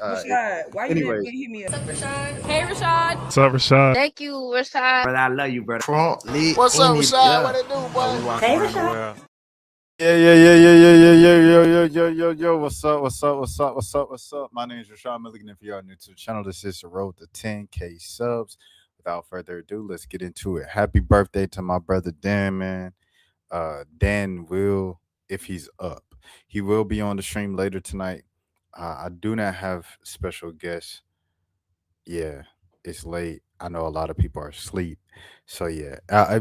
Rashad, why you didn't hit me up? Hey, Rashad. What's up, Rashad? Thank you, Rashad. Brother, I love you, brother. Trump lit What's in up, it. Rashad? What it do, boy? Walking around the world. Yo. What's up? My name is Rashad Milligan. If you are new to the channel, this is the road to 10K subs. Without further ado, let's get into it. Happy birthday to my brother Dan, man. Dan will, if he's up. He will be on the stream later tonight. I do not have special guests. Yeah, it's late. I know a lot of people are asleep. So yeah,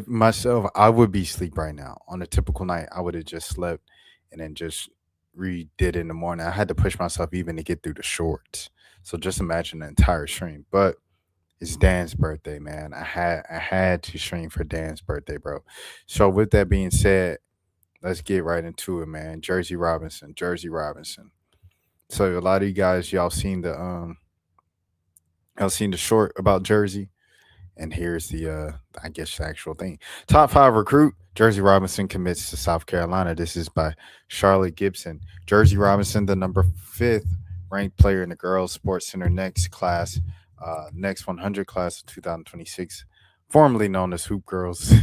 myself, I would be asleep right now. On a typical night, I would have just slept and then just redid it in the morning. I had to push myself even to get through the shorts. So just imagine the entire stream. But it's Dan's birthday, man. I had to stream for Dan's birthday, bro. So with that being said, let's get right into it, man. Jersey Robinson. So a lot of you guys, y'all seen the short about Jersey, and here's the I guess the actual thing. Top 5 recruit, Jersey Robinson commits to South Carolina. This is by Charlotte Gibson. Jersey Robinson, the number 5th ranked player in the girls sports center next 100 class of 2026, formerly known as Hoop Girls,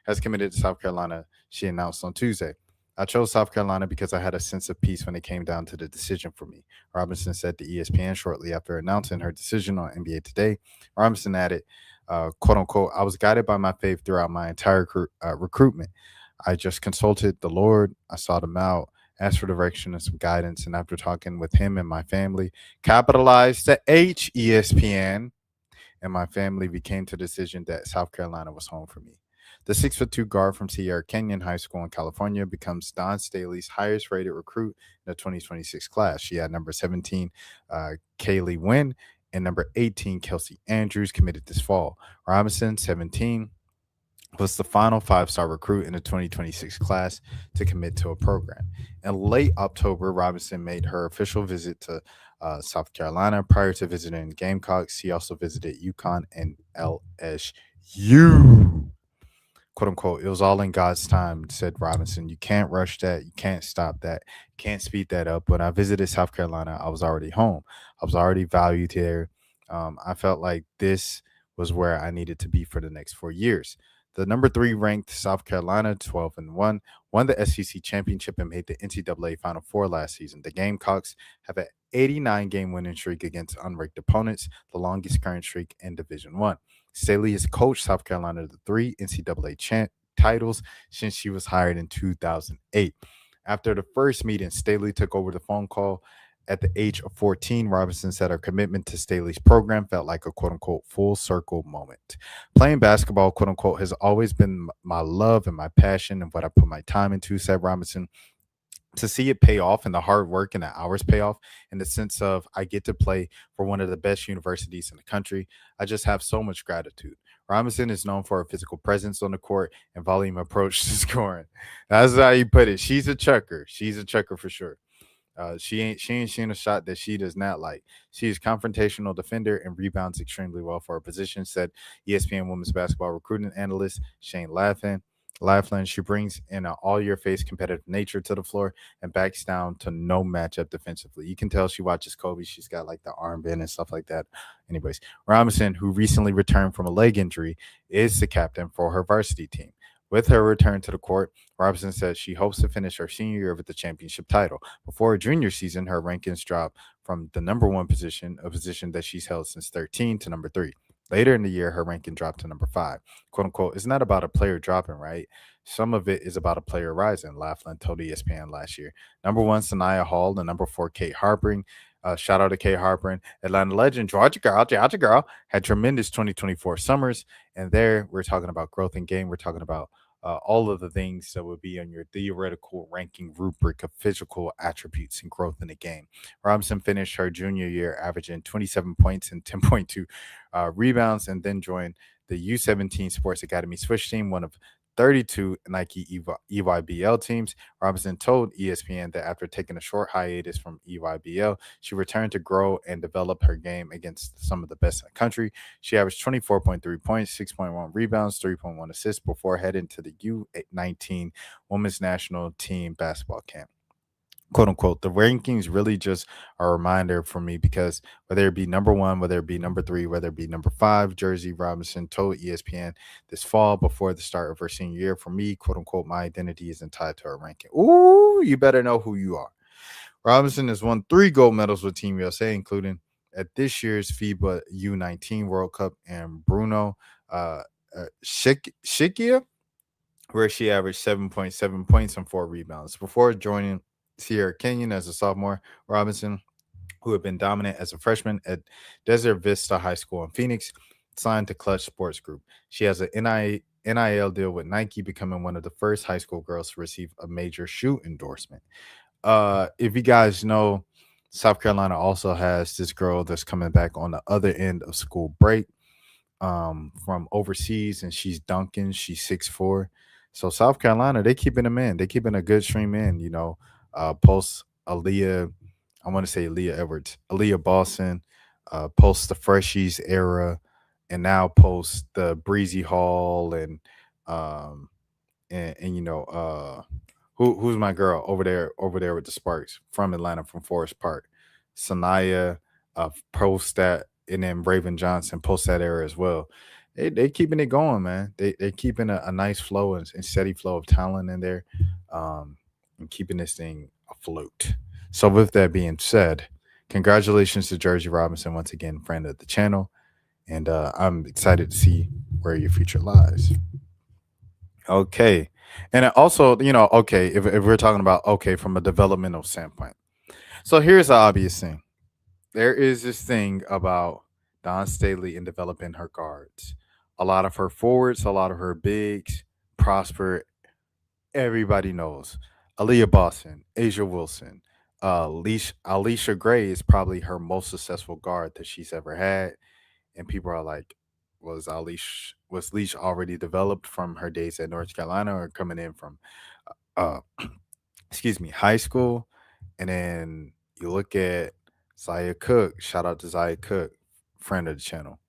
has committed to South Carolina, she announced on Tuesday. I chose South Carolina because I had a sense of peace when it came down to the decision for me, Robinson said to ESPN shortly after announcing her decision on NBA Today. Robinson added, quote unquote, I was guided by my faith throughout my entire recruitment. I just consulted the Lord. I sought him out, asked for direction and some guidance. And after talking with him and my family, capitalized the H, ESPN, and my family, we came to the decision that South Carolina was home for me. The 6'2" guard from Sierra Canyon High School in California becomes Don Staley's highest rated recruit in the 2026 class. She had number 17, Kaylee Wynn, and number 18, Kelsey Andrews, committed this fall. Robinson, 17, was the final 5-star recruit in the 2026 class to commit to a program. In late October, Robinson made her official visit to South Carolina. Prior to visiting Gamecocks, she also visited UConn and LSU. Quote unquote, it was all in God's time, said Robinson. You can't rush that. You can't stop that. You can't speed that up. When I visited South Carolina, I was already home. I was already valued here. I felt like this was where I needed to be for the next 4 years. The number 3 ranked South Carolina, 12-1, won the SEC championship and made the NCAA Final Four last season. The Gamecocks have an 89-game winning streak against unranked opponents, the longest current streak in Division I. Staley has coached South Carolina to 3 NCAA titles since she was hired in 2008. After the first meeting, Staley took over the phone call. At the age of 14, Robinson said her commitment to Staley's program felt like a quote-unquote full circle moment. Playing basketball, quote-unquote, has always been my love and my passion and what I put my time into, said Robinson. To see it pay off and the hard work and the hours pay off in the sense of I get to play for one of the best universities in the country, I just have so much gratitude. Robinson is known for her physical presence on the court and volume approach to scoring. That's how you put it. She's a chucker. She's a chucker for sure. She ain't seen a shot that she does not like. She is confrontational defender and rebounds extremely well for her position, said ESPN women's basketball recruiting analyst Shane Laughlin. She brings in an all-your-face competitive nature to the floor and backs down to no matchup defensively. You can tell she watches Kobe. She's got like the armband and stuff like that. Anyways, Robinson, who recently returned from a leg injury, is the captain for her varsity team. With her return to the court, Robinson says she hopes to finish her senior year with the championship title. Before her junior season, her rankings dropped from the number 1 position, a position that she's held since 13, to number 3. Later in the year, her ranking dropped to number 5. Quote unquote, it's not about a player dropping, right? Some of it is about a player rising, Laughlin told ESPN last year. Number 1, Sanaya Hall, and number 4, Kate Harpering. Shout out to Kate Harpering. Atlanta legend, Georgia girl, had tremendous 2024 summers. And there, we're talking about growth in game. We're talking about all of the things that would be on your theoretical ranking rubric of physical attributes and growth in the game. Robinson finished her junior year averaging 27 points and 10.2 rebounds, and then joined the U17 Sports Academy Switch team, one of 32 Nike EYBL teams. Robinson told ESPN that after taking a short hiatus from EYBL, she returned to grow and develop her game against some of the best in the country. She averaged 24.3 points, 6.1 rebounds, 3.1 assists before heading to the U19 Women's National Team basketball camp. quote unquote. The rankings really just are a reminder for me because whether it be number one, whether it be number three, whether it be number five, Jersey Robinson told ESPN this fall before the start of her senior year, for me, quote unquote, my identity isn't tied to her ranking. Ooh, you better know who you are. Robinson has won 3 gold medals with Team USA, including at this year's FIBA U19 World Cup and Bruno Shikia, where she averaged 7.7 points and 4 rebounds. Before joining Sierra Kenyon as a sophomore, Robinson, who had been dominant as a freshman at Desert Vista High School in Phoenix, signed to Clutch Sports Group. She has an NIL deal with Nike, becoming one of the first high school girls to receive a major shoe endorsement. If you guys know, South Carolina also has this girl that's coming back on the other end of school break from overseas, and she's dunking. She's 6'4". So South Carolina, they keeping them in. They keeping a good stream in. Post Aaliyah, I want to say Aaliyah Edwards, Aaliyah Boston, post the Freshies era, and now post the Breezy Hall um who's my girl over there with the Sparks from Atlanta, from Forest Park, Sanaya, post that, and then Raven Johnson post that era as well. They keeping it going, man. They keeping a nice flow and steady flow of talent in there, um, and keeping this thing afloat. So with that being said, congratulations to Jersey Robinson once again, friend of the channel, and I'm excited to see where your future lies. Okay. And also, okay, if we're talking about, okay, from a developmental standpoint. So here's the obvious thing. There is this thing about Don Staley in developing her guards. A lot of her forwards, a lot of her bigs prosper. Everybody knows. Aaliyah Boston, Asia Wilson, Alicia Gray is probably her most successful guard that she's ever had. And people are like, was Leash already developed from her days at North Carolina or coming in from uh excuse me, high school? And then you look at Zaya Cook, shout out to Zaya Cook, friend of the channel.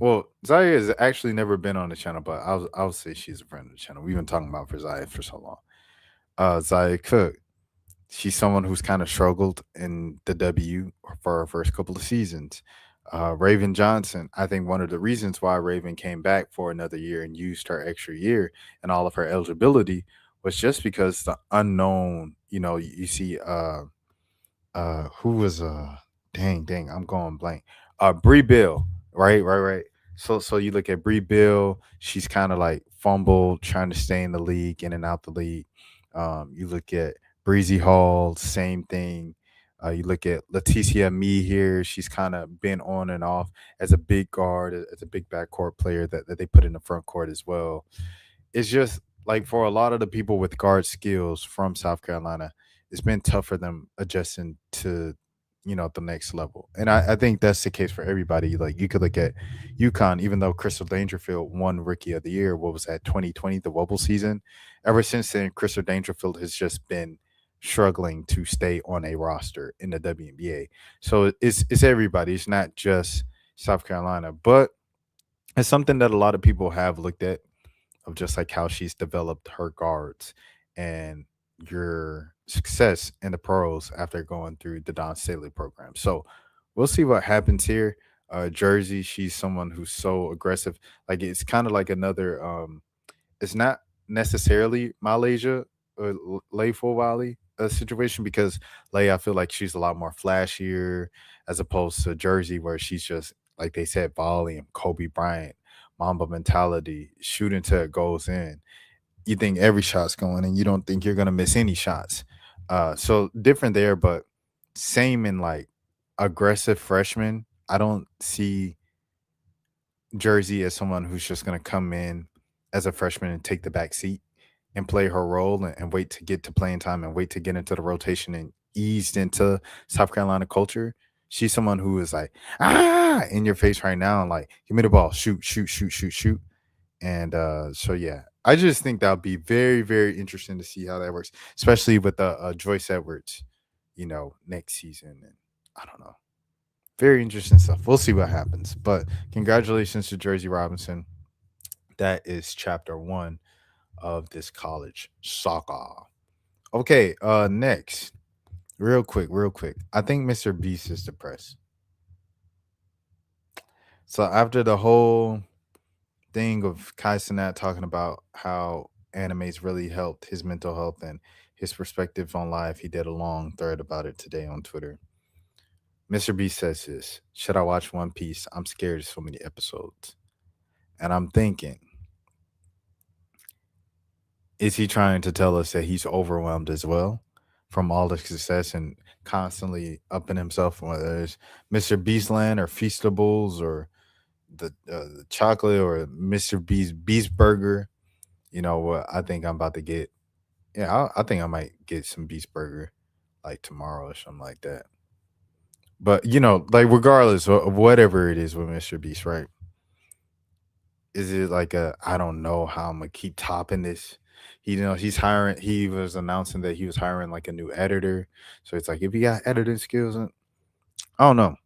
Well, Zaya has actually never been on the channel, but I'll say she's a friend of the channel. We've been talking about for Zaya for so long. Zaya Cook, she's someone who's kind of struggled in the W for her first couple of seasons. Raven Johnson, I think one of the reasons why Raven came back for another year and used her extra year and all of her eligibility was just because the unknown, you see who was dang, I'm going blank. Bree Bill, right. So you look at Bree Bill, she's kind of like fumbled, trying to stay in the league, in and out the league. You look at Breezy Hall, same thing. You look at Leticia Me here, she's kind of been on and off as a big guard, as a big backcourt player that they put in the front court as well. It's just like for a lot of the people with guard skills from South Carolina, it's been tough for them adjusting to the next level. And I think that's the case for everybody. Like you could look at UConn, even though Crystal Dangerfield won Rookie of the Year, what was that, 2020, the Wobble season? Ever since then, Crystal Dangerfield has just been struggling to stay on a roster in the WNBA. So it's everybody. It's not just South Carolina, but it's something that a lot of people have looked at, of just like how she's developed her guards and your success in the pros after going through the Don Staley program. So we'll see what happens here. Jersey, she's someone who's so aggressive. Like it's kind of like another it's not necessarily Malaysia or Lay Full Valley situation, because Lay, I feel like she's a lot more flashier as opposed to Jersey, where she's just like they said, volume, Kobe Bryant, Mamba mentality, shooting till it goes in. You think every shot's going and you don't think you're gonna miss any shots. So different there, but same in like aggressive freshman. I don't see Jersey as someone who's just going to come in as a freshman and take the back seat and play her role and wait to get to playing time and wait to get into the rotation and eased into South Carolina culture. She's someone who is like, in your face right now and like, give me the ball, shoot, shoot, shoot, shoot, shoot. And so, yeah, I just think that'll be very, very interesting to see how that works, especially with Joyce Edwards, next season. And I don't know. Very interesting stuff. We'll see what happens. But congratulations to Jersey Robinson. That is chapter 1 of this college saga. Okay, next. Real quick. I think Mr. Beast is depressed. So after the whole thing of Kai Cenat talking about how animes really helped his mental health and his perspective on life, he did a long thread about it today on Twitter. Mr. Beast says this: should I watch One Piece? I'm scared of so many episodes. And I'm thinking, is he trying to tell us that he's overwhelmed as well from all the success and constantly upping himself, whether it's Mr. Beastland or Feastables or the chocolate or Mr. Beast Burger? You know what? I think I'm about to get. Yeah, I think I might get some Beast Burger like tomorrow or something like that. But like regardless of whatever it is with Mr. Beast, right? Is it like I don't know how I'm gonna keep topping this. He's hiring. He was announcing that he was hiring like a new editor. So it's like if you got editing skills, I don't know.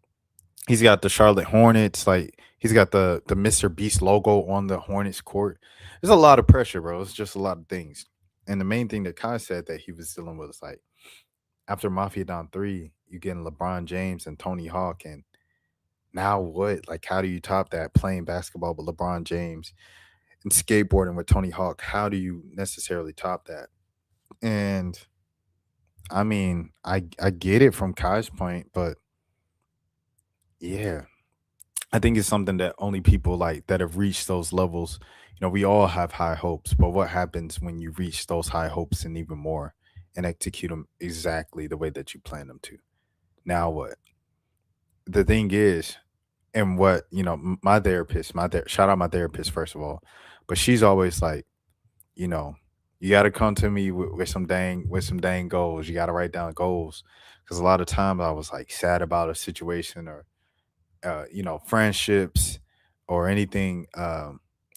He's got the Charlotte Hornets. Like he's got the Mr. Beast logo on the Hornets court. There's a lot of pressure, bro. It's just a lot of things. And the main thing that Kai said that he was dealing with is like after Mafia Down 3, you getting LeBron James and Tony Hawk, and now what? Like, how do you top that playing basketball with LeBron James and skateboarding with Tony Hawk? How do you necessarily top that? And I mean, I get it from Kai's point, but yeah, I think it's something that only people like that have reached those levels. We all have high hopes, but what happens when you reach those high hopes and even more and execute them exactly the way that you plan them to? Now what? The thing is, and what my therapist, shout out my therapist first of all, but she's always like, you know, you got to come to me with some dang goals. You got to write down goals because a lot of times I was like sad about a situation or friendships or anything.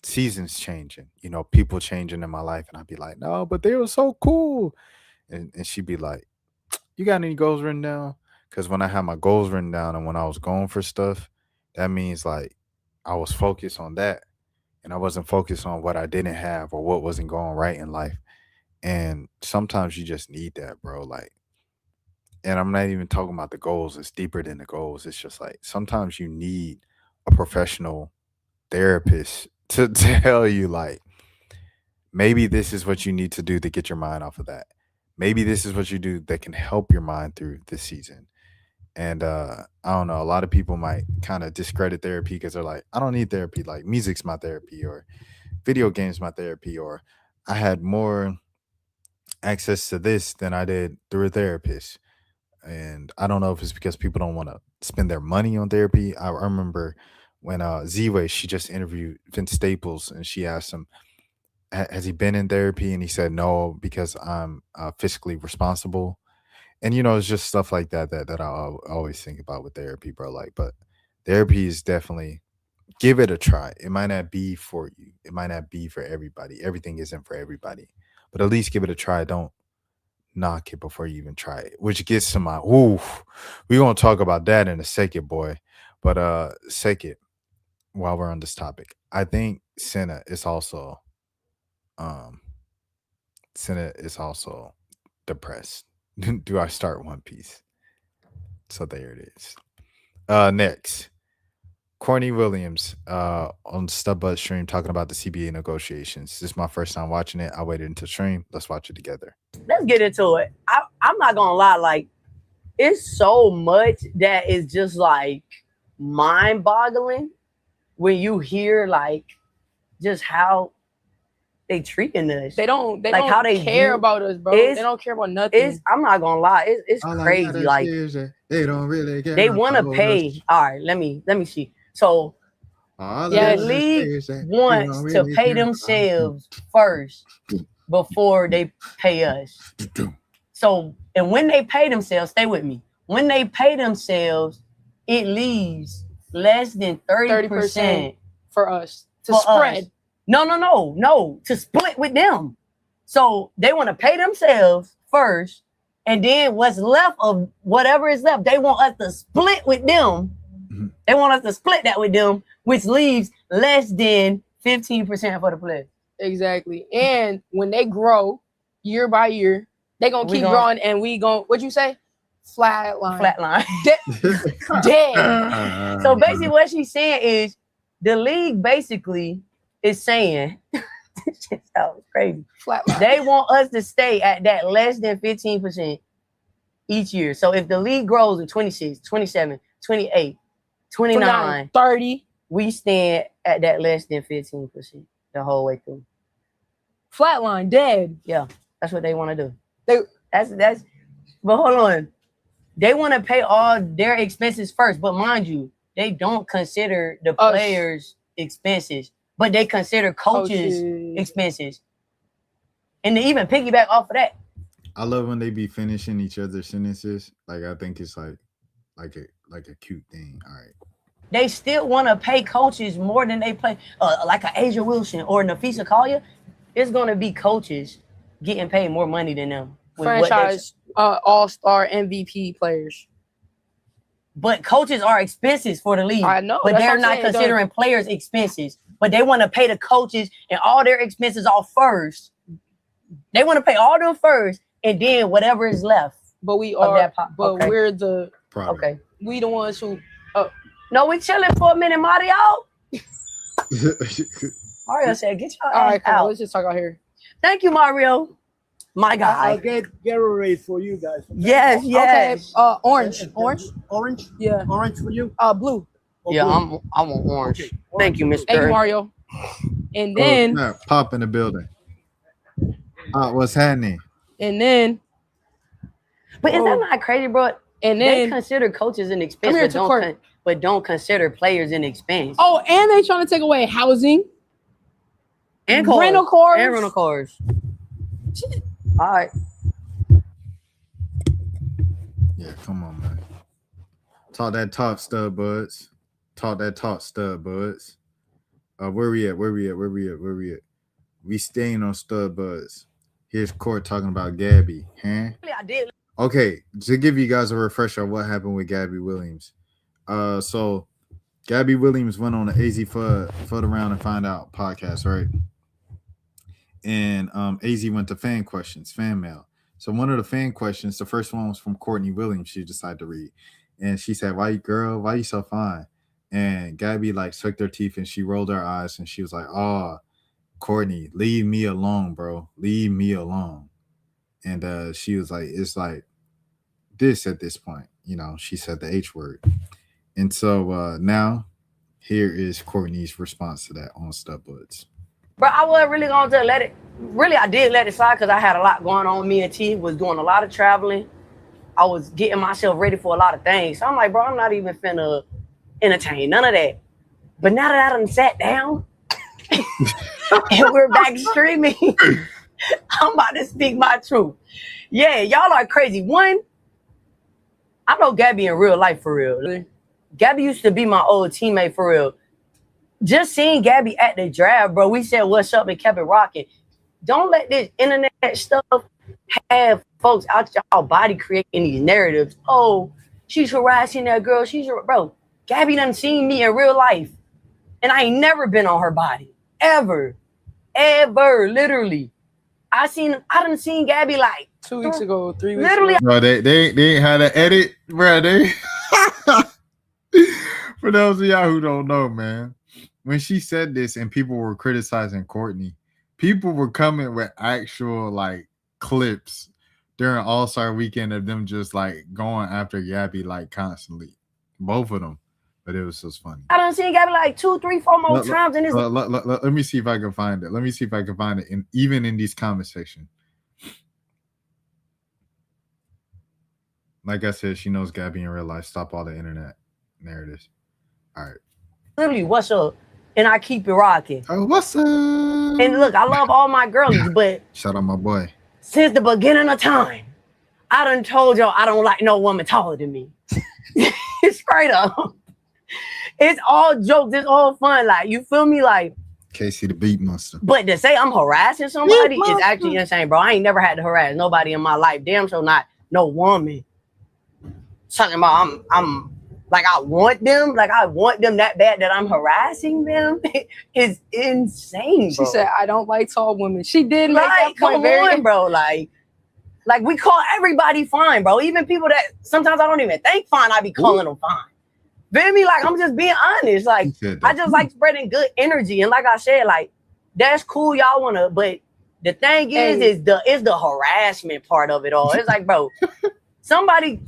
Seasons changing, people changing in my life, and I'd be like, no, but they were so cool, and she'd be like, you got any goals written down? Because when I had my goals written down and when I was going for stuff, that means like I was focused on that and I wasn't focused on what I didn't have or what wasn't going right in life. And sometimes you just need that, bro. Like, and I'm not even talking about the goals, it's deeper than the goals. It's just like sometimes you need a professional therapist to tell you, like, maybe this is what you need to do to get your mind off of that. Maybe this is what you do that can help your mind through this season. And I don't know, a lot of people might kind of discredit therapy because they're like, I don't need therapy. Like music's my therapy or video games my therapy or I had more access to this than I did through a therapist. And I don't know if it's because people don't want to spend their money on therapy. I remember when Z-Way, she just interviewed Vince Staples and she asked him, has he been in therapy? And he said no, because I'm fiscally responsible. And it's just stuff like that I always think about with therapy, bro. Like, but therapy is definitely, give it a try. It might not be for you. It might not be for everybody. Everything isn't for everybody, but at least give it a try. Don't knock it before you even try it. Which gets to my we're gonna talk about that in a second, boy. But second, while we're on this topic, I think um Senna is also depressed. Do I start One Piece? So there it is. Next, Courtney Williams on Stubbutt stream talking about the CBA negotiations. This is my first time watching it. I waited until stream. Let's watch it together. Let's get into it. I'm not gonna lie, like it's so much that is just like mind-boggling when you hear like just how they treating us. They don't like how they care about us, bro. They don't care about nothing. I'm not gonna lie, it's All crazy. Like they don't really care. they want to pay. All right, let me see. So the league wants to pay themselves first before they pay us. So, and when they pay themselves, stay with me. When they pay themselves, it leaves less than 30% for us to spread. Us. No, to split with them. So they want to pay themselves first, and then what's left of whatever is left, they want us to split with them. Mm-hmm. They want us to split that with them, which leaves less than 15% for the players. Exactly. And when they grow year by year, they gonna keep growing, and what'd you say? Flatline. Dead. So basically what she's saying is the league basically is saying this shit sounds crazy. Flatline. They want us to stay at that less than 15% each year. So if the league grows in 26, 27, 28, 29, 30, we stand at that less than 15% the whole way through. Flatline, dead. Yeah, that's what they want to do. That's. But hold on, they want to pay all their expenses first. But mind you, they don't consider the players' expenses, but they consider coaches' expenses, and they even piggyback off of that. I love when they be finishing each other's sentences. Like I think it's like a cute thing. All right. They still want to pay coaches more than they pay, like an Asia Wilson or Nafisa Collier. It's going to be coaches getting paid more money than them. Franchise, all-star MVP players. But coaches are expenses for the league. I know. But they're not considering players' expenses. But they want to pay the coaches and all their expenses off first. They want to pay all them first, and then whatever is left. But we are. But we're the. Product. Okay. We the ones who. No, we chilling for a minute, Mario. Mario said, "Get your ass come out." on, let's just talk out here. Thank you, Mario. My guy. I'll get Gatorade for you guys. Okay? Yes. Okay. Orange. Orange. Yeah. Orange for you. Blue. Yeah, blue. I want orange. Okay. Thank you, Mr. Thank you, Mario. And then Pop in the building. What's happening? And then. But is that not crazy, bro? And they then consider coaches an expense, but don't consider players an expense. Oh, and they trying to take away housing and rental cars. And rental cars. All right. Yeah, come on, man. Talk that talk, stud buds. Talk that talk, stud buds. Where we at? We staying on stud buds. Here's Court talking about Gabby. Huh? I did. Okay, to give you guys a refresher on what happened with Gabby Williams. So Gabby Williams went on the AZ Fud Around and Find Out podcast, right? And AZ went to fan mail. So one of the fan questions, the first one was from Courtney Williams. She decided to read, and she said, "Why you so fine?" And Gabby like sucked her teeth and she rolled her eyes and she was like, "Oh, Courtney, leave me alone, bro. Leave me alone." And she was like, "It's like this at this point." You know, she said the H word. And so now here is Courtney's response to that on Stubbuds. Bro, I wasn't really going to let it. Really, I did let it slide because I had a lot going on. Me and T was doing a lot of traveling. I was getting myself ready for a lot of things. So I'm like, bro, I'm not even finna entertain none of that. But now that I done sat down and we're back streaming, I'm about to speak my truth. Yeah, y'all are crazy. One, I know Gabby in real life for real. Really? Gabby used to be my old teammate for real. Just seeing Gabby at the draft, bro, we said what's up and kept it rocking. Don't let this internet stuff have folks out y'all body creating these narratives. Oh, she's harassing that girl. Bro, Gabby done seen me in real life. And I ain't never been on her body. Ever, literally. I done seen Gabby like 2 weeks ago, 3 weeks literally ago. Bro, they ain't had to edit, bro. For those of y'all who don't know, man, when she said this and people were criticizing Courtney, people were coming with actual like clips during All-Star Weekend of them just like going after Gabby like constantly, both of them. But it was just funny. I done seen Gabby like 2, 3, 4 more times in this. Let me see if I can find it. Even in these comment section. Like I said, she knows Gabby in real life. Stop all the internet narratives. All right. Literally, what's up? And I keep it rocking. Oh, what's up? And look, I love all my girlies, but shout out my boy. Since the beginning of time, I done told y'all I don't like no woman taller than me. Straight up. It's all jokes. It's all fun. Like, you feel me? Like, Casey the Beat Monster. But to say I'm harassing somebody is actually insane, bro. I ain't never had to harass nobody in my life. Damn sure not no woman. Something about I'm like I want them that bad that I'm harassing them is insane, bro. She said I don't like tall women. She did make that point very bro. Like Like, we call everybody fine, bro. Even people that sometimes I don't even think fine, I be calling them fine. Feel me? Like, I'm just being honest. Like, I just like spreading good energy. And like I said, like, that's cool, y'all wanna, but the thing is the harassment part of it all. It's like, bro, somebody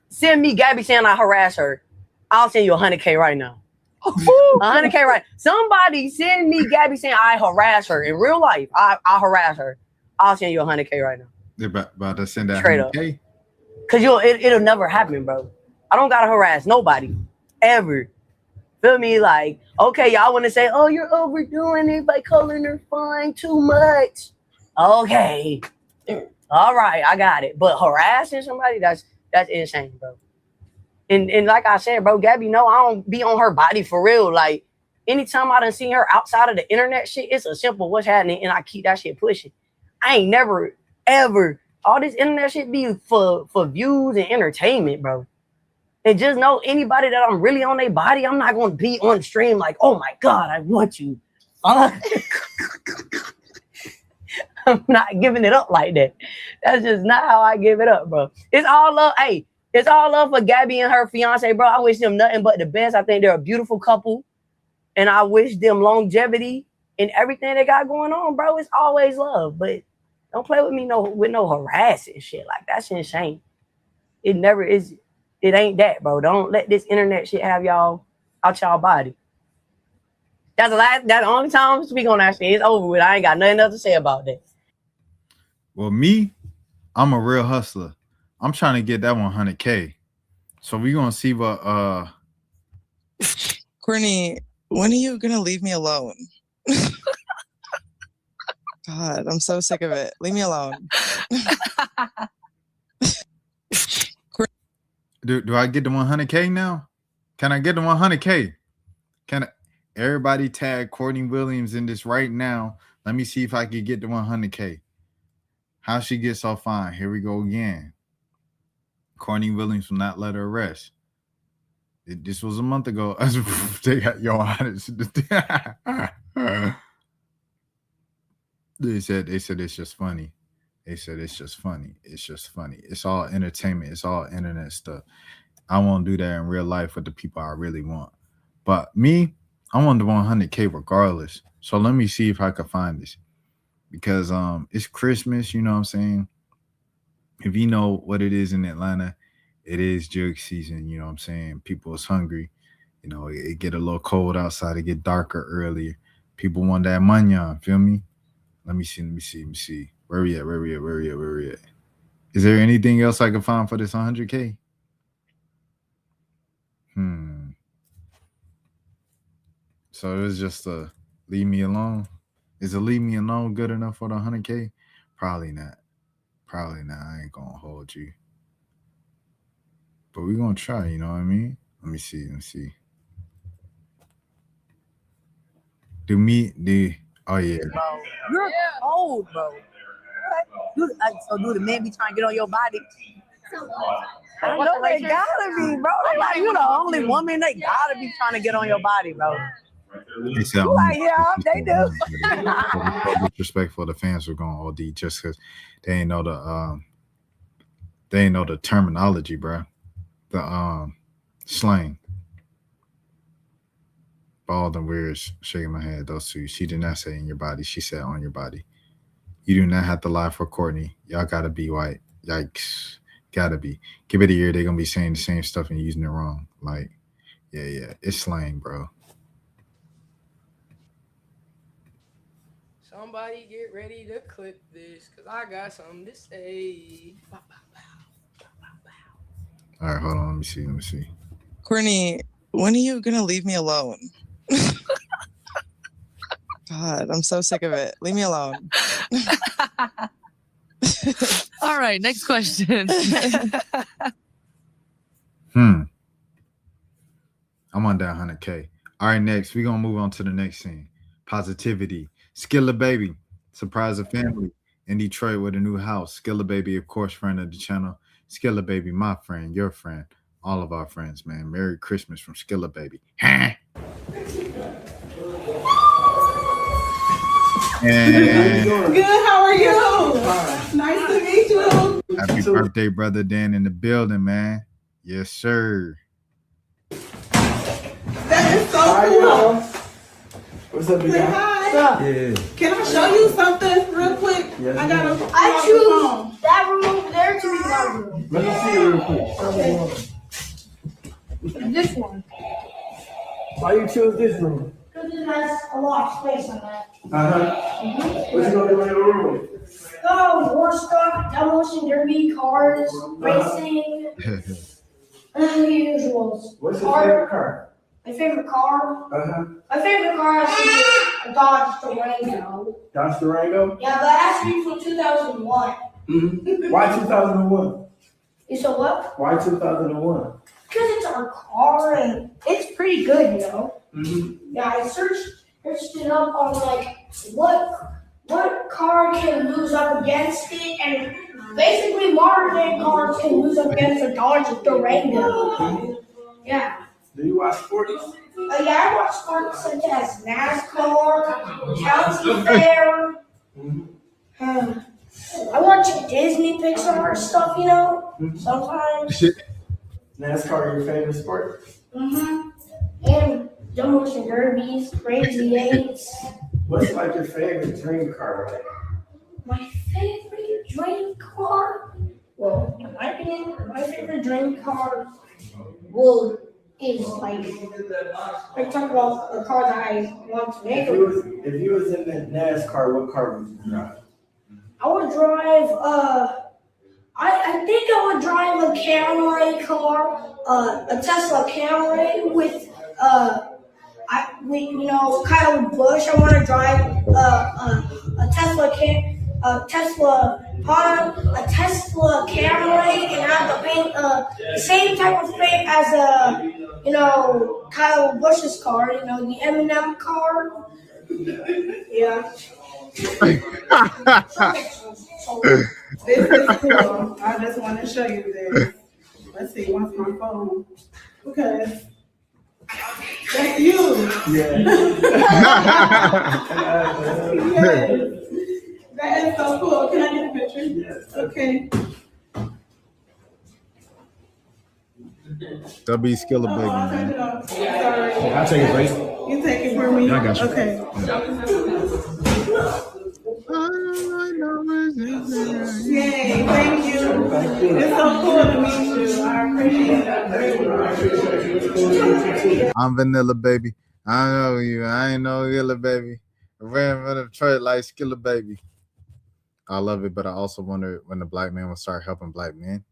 send me Gabby saying I harass her. I'll send you $100K right now. $100K right. Somebody send me Gabby saying I harass her in real life. I harass her. I'll send you $100K right now. They're about to send that straight $100K. Cause it'll never happen, bro. I don't gotta harass nobody ever. Feel me? Like, okay, y'all want to say, oh, you're overdoing it by calling her fine too much. Okay, all right, I got it. But harassing somebody, that's insane, bro. And like I said, bro, Gabby, no, I don't be on her body for real. Like, anytime I done seen her outside of the internet shit, it's a simple what's happening, and I keep that shit pushing. I ain't never, ever, all this internet shit be for views and entertainment, bro. And just know anybody that I'm really on their body, I'm not going to be on stream like, oh my God, I want you. I'm not giving it up like that. That's just not how I give it up, bro. It's all love. Hey, it's all love for Gabby and her fiance, bro. I wish them nothing but the best. I think they're a beautiful couple. And I wish them longevity and everything they got going on, bro. It's always love. But don't play with me with no harassing shit. Like, that's insane. It never is. It ain't that, bro. Don't let this internet shit have y'all out y'all body. That's the only time I speak on that shit. It's over with. I ain't got nothing else to say about that. Well, me, I'm a real hustler. I'm trying to get that 100K. So we gonna see what Courtney, when are you gonna leave me alone? God, I'm so sick of it. Leave me alone. Do I get the 100K now? Can I get the 100K? Can everybody tag Courtney Williams in this right now? Let me see if I can get the 100K. How she get so fine? Here we go again. Courtney Williams will not let her rest. This was a month ago. They got your honest. They said it's just funny. They said it's just funny. It's just funny. It's all entertainment. It's all internet stuff. I won't do that in real life with the people I really want. But me, I want the 100K regardless. So let me see if I can find this. Because it's Christmas, you know what I'm saying? If you know what it is in Atlanta, it is jug season, you know what I'm saying? People is hungry. You know, it get a little cold outside. It get darker earlier. People want that manyan, feel me? Let me see. Where we at? Is there anything else I can find for this 100K? So it's just a leave me alone. Is a leave me alone good enough for the 100K? Probably not. I ain't gonna hold you. But we're gonna try, you know what I mean? Let me see. Oh yeah. Bro, you're old, bro. So do the men be trying to get on your body? I know they gotta be, bro. They like, you the only woman, they gotta be trying to get on your body, bro. Like, yeah, they do. Disrespectful. The fans were going OD just because they ain't know the terminology, bro. The slang. Bald and weird, shaking my head. Those two. She did not say in your body. She said on your body. You do not have to lie for Courtney. Y'all gotta be white. Yikes. Gotta be. Give it a year. They're gonna be saying the same stuff and using it wrong. Like, yeah. It's slang, bro. Somebody get ready to clip this, because I got something to say. All right, hold on. Let me see. Courtney, when are you going to leave me alone? God, I'm so sick of it. Leave me alone. All right, next question. I'm on that 100K. All right, next. We're going to move on to the next scene. Positivity. Skilla Baby. Surprise a family in Detroit with a new house. Skilla Baby, of course, friend of the channel. Skilla Baby, my friend, your friend. All of our friends, man. Merry Christmas from Skilla Baby. And Good. How are you? Nice to meet you. Happy birthday, brother Dan, in the building, man. Yes, sir. That is so cool. What's up, Say hi. Yeah. Can I show you something real quick? Yes, I got a. I choose that room over there to be my room. Let me see it real quick. This one. Why you choose this room? Because it has a lot of space on that. What you gonna do in your room? Oh, war stuff, demolition derby, cars, racing, and the usuals. What's your favorite car? My favorite car? Uh-huh. My favorite car has to be a Dodge Durango. Dodge Durango? Yeah, but it has to be from 2001. Mm-hmm. Why 2001? You said what? Why 2001? Because it's our car and it's pretty good, you know? Mm-hmm. Yeah, I searched it up on like what car can lose up against it, and basically modern day cars can lose up against a Dodge Durango. Yeah. Do you watch sports? Yeah, I watch sports such as NASCAR, County Fair. I watch Disney Pixar stuff, you know, sometimes. NASCAR your favorite sport? And demolition derbies, crazy eights. What's like your favorite dream car? Like? My favorite dream car? Well, in my opinion, my favorite dream car is like talk about the car that I want to make. If you was in the NASCAR, what car would you drive? I would drive I think I would drive a Camry car, a Tesla Camry with Kyle Busch. I want to drive a Tesla Camry and have the paint the same type of paint as Kyle Busch's car. You know, the M&M car. Yeah. This is cool. I just want to show you this. Let's see. What's my phone? Okay. That's you. Yeah. Yes. That is so cool. Can I get a picture? Yes. Okay. W Skilla I'll Baby, take man. it off. Sorry. I'll take it, please. You take it for me? Yeah, I got you. Okay. Yay, thank you. It's so cool to meet you. I appreciate it. I'm Vanilla Baby. I know you. I ain't no Vanilla Baby. I ran for Detroit like Skilla Baby. I love it, but I also wonder when the black man will start helping black men.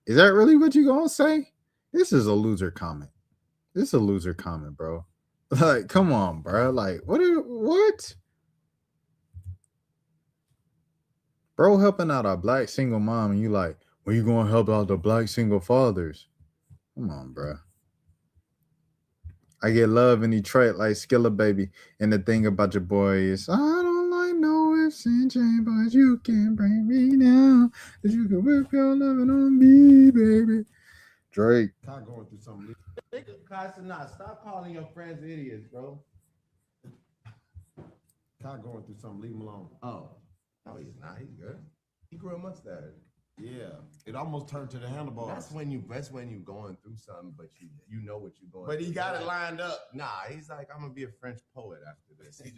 Is that really what you gonna say? This is a loser comment. This is a loser comment, bro. Like, come on, bro. Like, what? Bro, helping out a black single mom, and you like, when you gonna help out the black single fathers? Come on, bro. I get love in Detroit like Skilla Baby. And the thing about your boy is, I don't like no ifs and chains, but you can bring me down. That you can whip your loving on me, baby. Drake. Not going through something. Stop calling your friends idiots, bro. Not going through something. Leave him alone. Oh, no, he's not. He's good. He grew a mustache. Yeah, it almost turned to the handlebars. That's when you going through something, but you know what you're going. But through. he got it lined up. Nah, he's like, I'm gonna be a French poet after this. He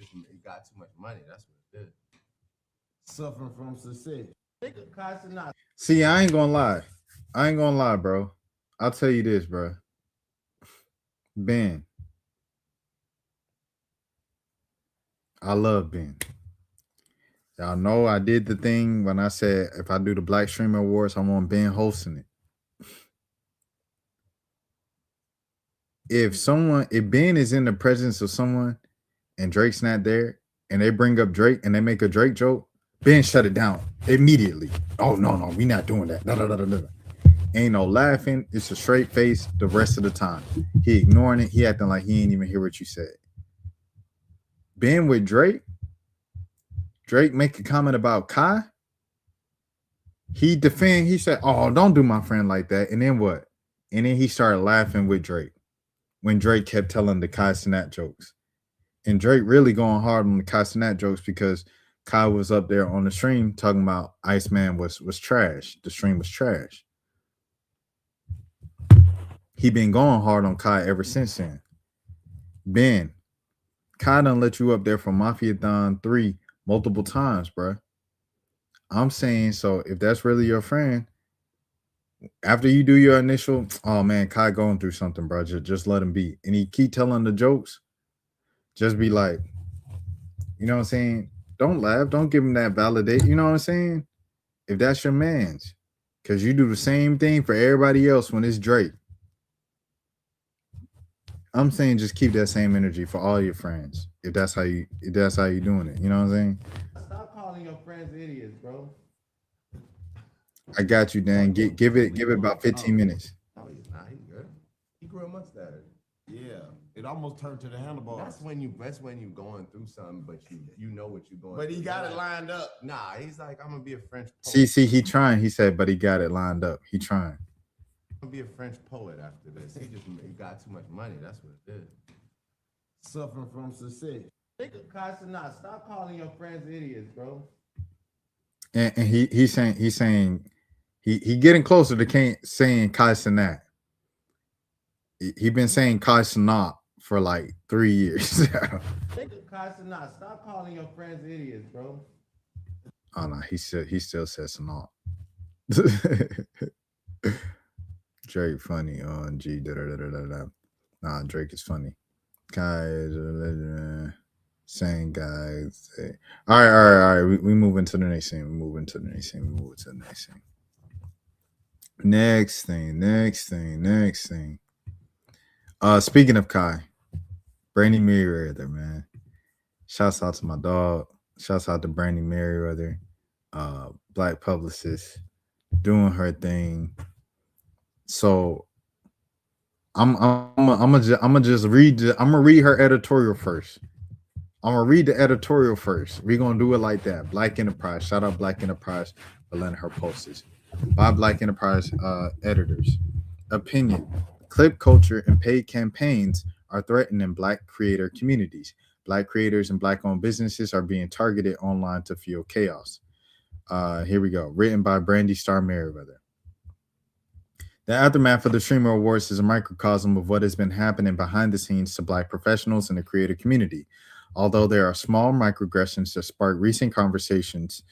got too much money. That's what it did. Suffering from success. See, I ain't gonna lie, bro. I'll tell you this, bro. Ben. I love Ben. Y'all know I did the thing when I said if I do the Black Streamer Awards, I want Ben hosting it. If Ben is in the presence of someone and Drake's not there and they bring up Drake and they make a Drake joke, Ben shut it down immediately. Oh, no, we not doing that. No. Ain't no laughing. It's a straight face the rest of the time. He ignoring it. He acting like he ain't even hear what you said. Ben with Drake make a comment about Kai. He said, oh, don't do my friend like that. And then what? And then he started laughing with Drake when Drake kept telling the Kai Snap jokes. And Drake really going hard on the Kai Cenat jokes because Kai was up there on the stream talking about Iceman was trash. The stream was trash. He been going hard on Kai ever since then. Ben, Kai done let you up there for Mafia Thon 3 multiple times, bro. I'm saying, so if that's really your friend, after you do your initial, oh man, Kai going through something, bro. Just let him be. And he keep telling the jokes. Just be like, you know what I'm saying? Don't laugh. Don't give him that validate. You know what I'm saying? If that's your man's. Because you do the same thing for everybody else when it's Drake. I'm saying just keep that same energy for all your friends. If that's how you doing it. You know what I'm saying? Stop calling your friends idiots, bro. I got you, Dan. Give it about 15 minutes. No, he's not. He's good. He grew a mustache. Yeah. It almost turned to the handlebars. That's when you going through something, but you know what you're going But through. he got it lined up. Nah, he's like, I'm gonna be a French poet. See, he trying. He said, but he got it lined up. He trying. I'm gonna be a French poet after this. He got too much money. That's what it is. Suffering from success. Nigga, Casanat, stop calling your friends idiots, bro. And he's saying he getting closer to saying Kai Cenat. He been saying Kai Cenat for like 3 years. Nigga, Casanat, stop calling your friends idiots, bro. Oh no, he still says Cenat. Drake funny on G. Nah, Drake is funny. Kai is a legend. Same guys. All right. We move into the next thing. Next thing. Speaking of Kai, Brandy Merriweather, man. Shouts out to my dog. Shouts out to Brandy Merriweather, black publicist, doing her thing. So I'm gonna read her editorial first. I'm gonna read the editorial first. We're gonna do it like that. Black Enterprise. Shout out Black Enterprise for letting her post this. By Black Enterprise editors. Opinion. Clip culture and paid campaigns are threatening Black creator communities. Black creators and Black-owned businesses are being targeted online to fuel chaos. Here we go. Written by Brandy Star Merriweather. The aftermath of the Streamer Awards is a microcosm of what has been happening behind the scenes to Black professionals in the creator community. Although there are small microaggressions that spark recent conversations,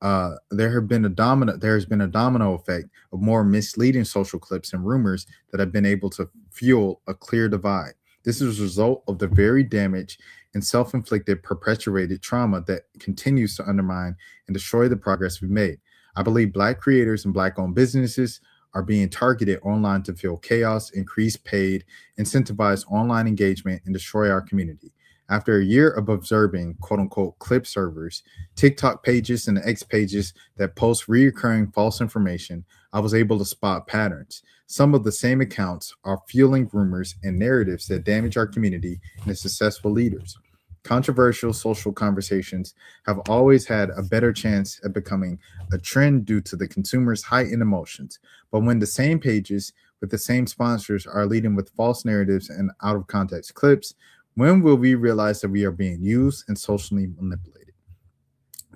there has been a domino effect of more misleading social clips and rumors that have been able to fuel a clear divide. This is a result of the very damage and self-inflicted perpetuated trauma that continues to undermine and destroy the progress we've made. I believe Black creators and Black-owned businesses are being targeted online to fuel chaos, increase paid, incentivize online engagement, and destroy our community. After a year of observing quote-unquote clip servers, TikTok pages, and X pages that post reoccurring false information, I was able to spot patterns. Some of the same accounts are fueling rumors and narratives that damage our community and its successful leaders. Controversial social conversations have always had a better chance at becoming a trend due to the consumer's heightened emotions. But when the same pages with the same sponsors are leading with false narratives and out of context clips, when will we realize that we are being used and socially manipulated?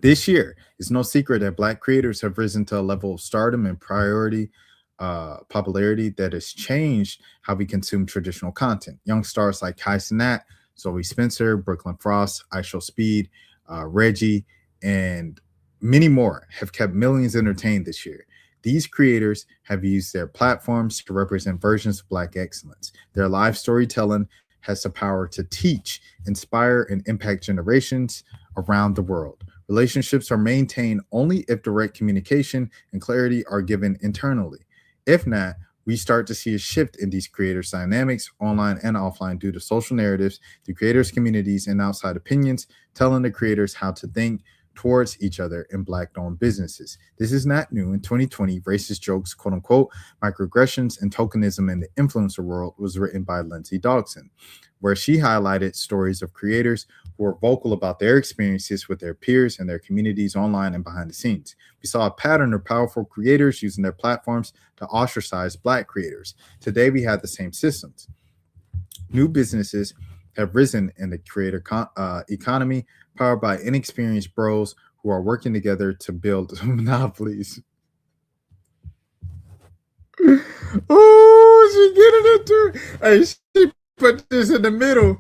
This year, it's no secret that Black creators have risen to a level of stardom and popularity that has changed how we consume traditional content. Young stars like Kai Cenat, Zoe Spencer, Brooklyn Frost, IShowSpeed, Reggie, and many more have kept millions entertained this year. These creators have used their platforms to represent versions of Black excellence. Their live storytelling has the power to teach, inspire, and impact generations around the world. Relationships are maintained only if direct communication and clarity are given internally. If not, we start to see a shift in these creators' dynamics, online and offline, due to social narratives, the creators' communities, and outside opinions, telling the creators how to think towards each other in Black-owned businesses. This is not new. In 2020, Racist Jokes, quote-unquote, Microaggressions and Tokenism in the Influencer World was written by Lindsay Dodson, where she highlighted stories of creators who are vocal about their experiences with their peers and their communities online and behind the scenes. We saw a pattern of powerful creators using their platforms to ostracize Black creators. Today, we have the same systems. New businesses have risen in the creator economy, powered by inexperienced bros who are working together to build monopolies. Oh, she getting into it. Hey, she put this in the middle.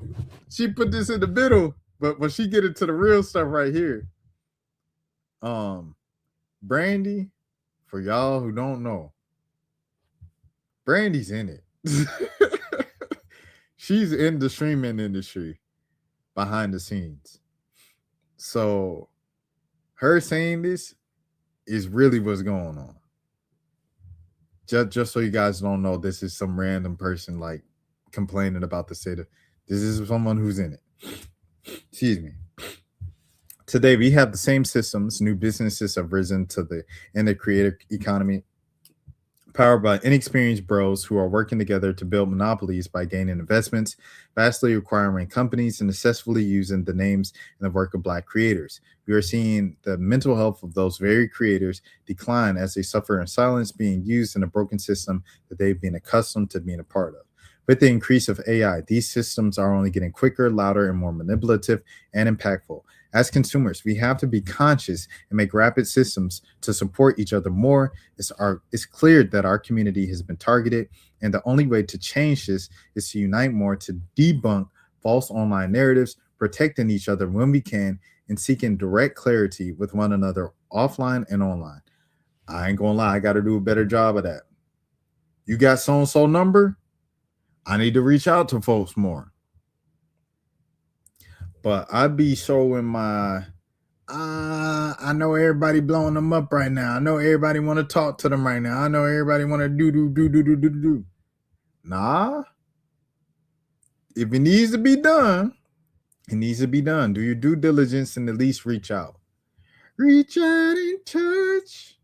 She put this in the middle. But when she get into the real stuff right here, Brandy, for y'all who don't know, Brandy's in it. She's in the streaming industry behind the scenes. So her saying this is really what's going on. Just so you guys don't know, this is some random person like complaining about the state of. This is someone who's in it. Excuse me. Today we have the same systems. New businesses have risen in the creative economy, powered by inexperienced bros who are working together to build monopolies by gaining investments, vastly acquiring companies, and successfully using the names and the work of Black creators. We are seeing the mental health of those very creators decline as they suffer in silence, being used in a broken system that they've been accustomed to being a part of. With the increase of AI, these systems are only getting quicker, louder, and more manipulative and impactful. As consumers, we have to be conscious and make rapid systems to support each other more. It's clear that our community has been targeted, and the only way to change this is to unite more to debunk false online narratives, protecting each other when we can, and seeking direct clarity with one another offline and online. I ain't gonna lie, I got to do a better job of that. You got so-and-so number? I need to reach out to folks more. But I be showing my, I know everybody blowing them up right now. I know everybody want to talk to them right now. I know everybody want to do. Nah. If it needs to be done, it needs to be done. Do your due diligence and at least reach out. Reach out and touch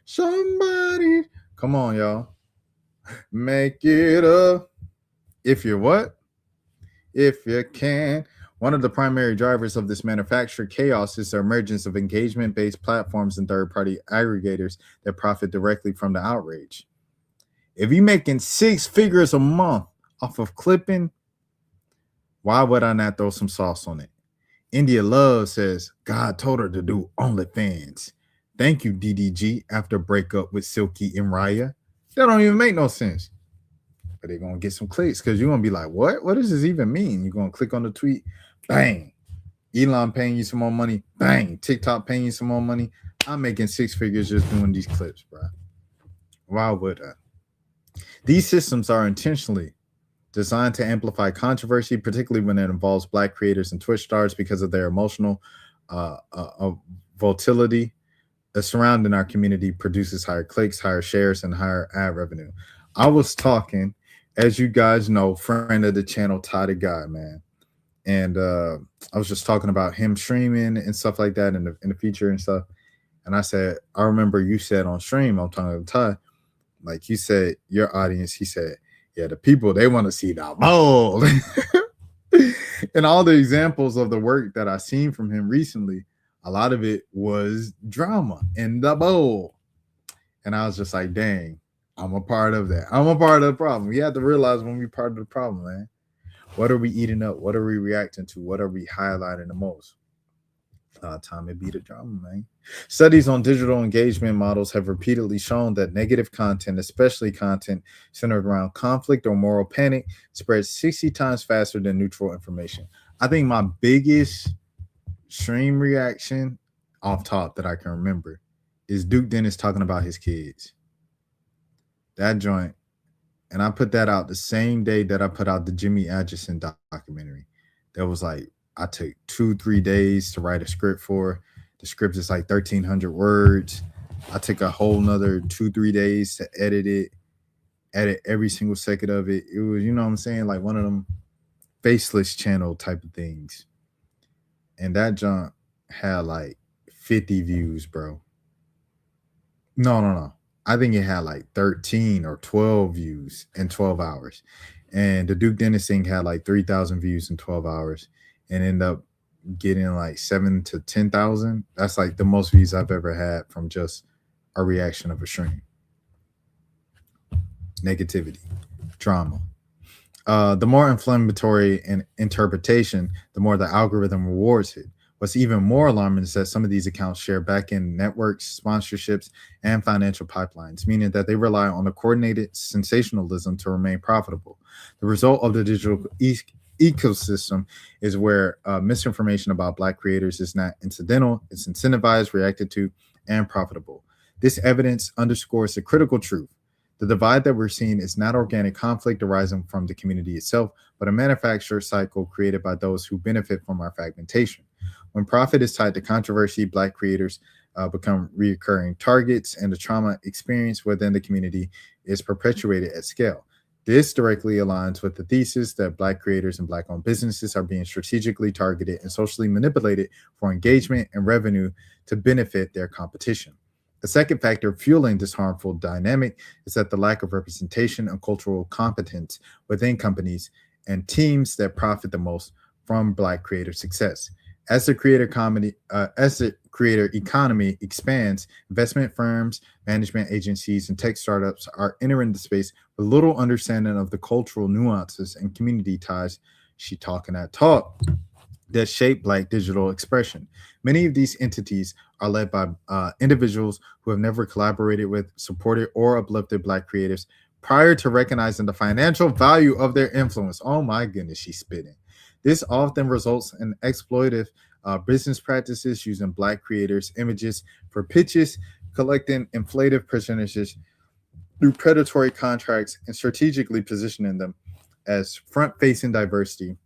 somebody. Come on, y'all. Make it up. If you're what? If you can. One of the primary drivers of this manufactured chaos is the emergence of engagement-based platforms and third-party aggregators that profit directly from the outrage. If you're making 6 figures a month off of clipping, why would I not throw some sauce on it? India Love says, God told her to do OnlyFans. Thank you, DDG, after breakup with Silky and Raya. That don't even make no sense. But they're going to get some clicks because you're going to be like, what? What does this even mean? You're going to click on the tweet. Bang. Elon paying you some more money. Bang. TikTok paying you some more money. I'm making 6 figures just doing these clips, bro. Why would I? These systems are intentionally designed to amplify controversy, particularly when it involves Black creators and Twitch stars because of their emotional volatility surrounding our community produces higher clicks, higher shares, and higher ad revenue. I was talking, as you guys know, friend of the channel, Ty the Guy, man. And I was just talking about him streaming and stuff like that in the feature and stuff. And I said, I remember you said on stream, I'm talking to Ty, like you said, your audience, he said, yeah, the people, they want to see the bowl. And all the examples of the work that I seen from him recently, a lot of it was drama in the bowl. And I was just like, dang, I'm a part of that. I'm a part of the problem. We have to realize when we're part of the problem, man. What are we eating up? What are we reacting to? What are we highlighting the most? Time to be the drama, man. Studies on digital engagement models have repeatedly shown that negative content, especially content centered around conflict or moral panic, spreads 60 times faster than neutral information. I think my biggest stream reaction off top that I can remember is Duke Dennis talking about his kids. That joint. And I put that out the same day that I put out the Jimmy Atchison documentary. That was like, I took 2-3 days to write a script for. The script is like 1,300 words. I took a whole nother 2-3 days to edit every single second of it. It was, you know what I'm saying? Like one of them faceless channel type of things. And that junk had like 50 views, bro. No. I think it had like 13 or 12 views in 12 hours. And the Duke Dennis thing had like 3,000 views in 12 hours and ended up getting like 7,000 to 10,000. That's like the most views I've ever had from just a reaction of a stream. Negativity, drama. The more inflammatory an interpretation, the more the algorithm rewards it. What's even more alarming is that some of these accounts share back-end networks, sponsorships, and financial pipelines, meaning that they rely on a coordinated sensationalism to remain profitable. The result of the digital ecosystem is where misinformation about Black creators is not incidental, it's incentivized, reacted to, and profitable. This evidence underscores the critical truth. The divide that we're seeing is not organic conflict arising from the community itself, but a manufactured cycle created by those who benefit from our fragmentation. When profit is tied to controversy, Black creators become recurring targets, and the trauma experienced within the community is perpetuated at scale. This directly aligns with the thesis that Black creators and Black owned businesses are being strategically targeted and socially manipulated for engagement and revenue to benefit their competition. The second factor fueling this harmful dynamic is that the lack of representation and cultural competence within companies and teams that profit the most from Black creator success. As the creator economy expands, investment firms, management agencies, and tech startups are entering the space with little understanding of the cultural nuances and community ties. She talking that talk that shape Black digital expression. Many of these entities are led by individuals who have never collaborated with, supported, or uplifted Black creators prior to recognizing the financial value of their influence. Oh my goodness, she's spitting. This often results in exploitative business practices using Black creators' images for pitches, collecting inflated percentages through predatory contracts, and strategically positioning them as front facing diversity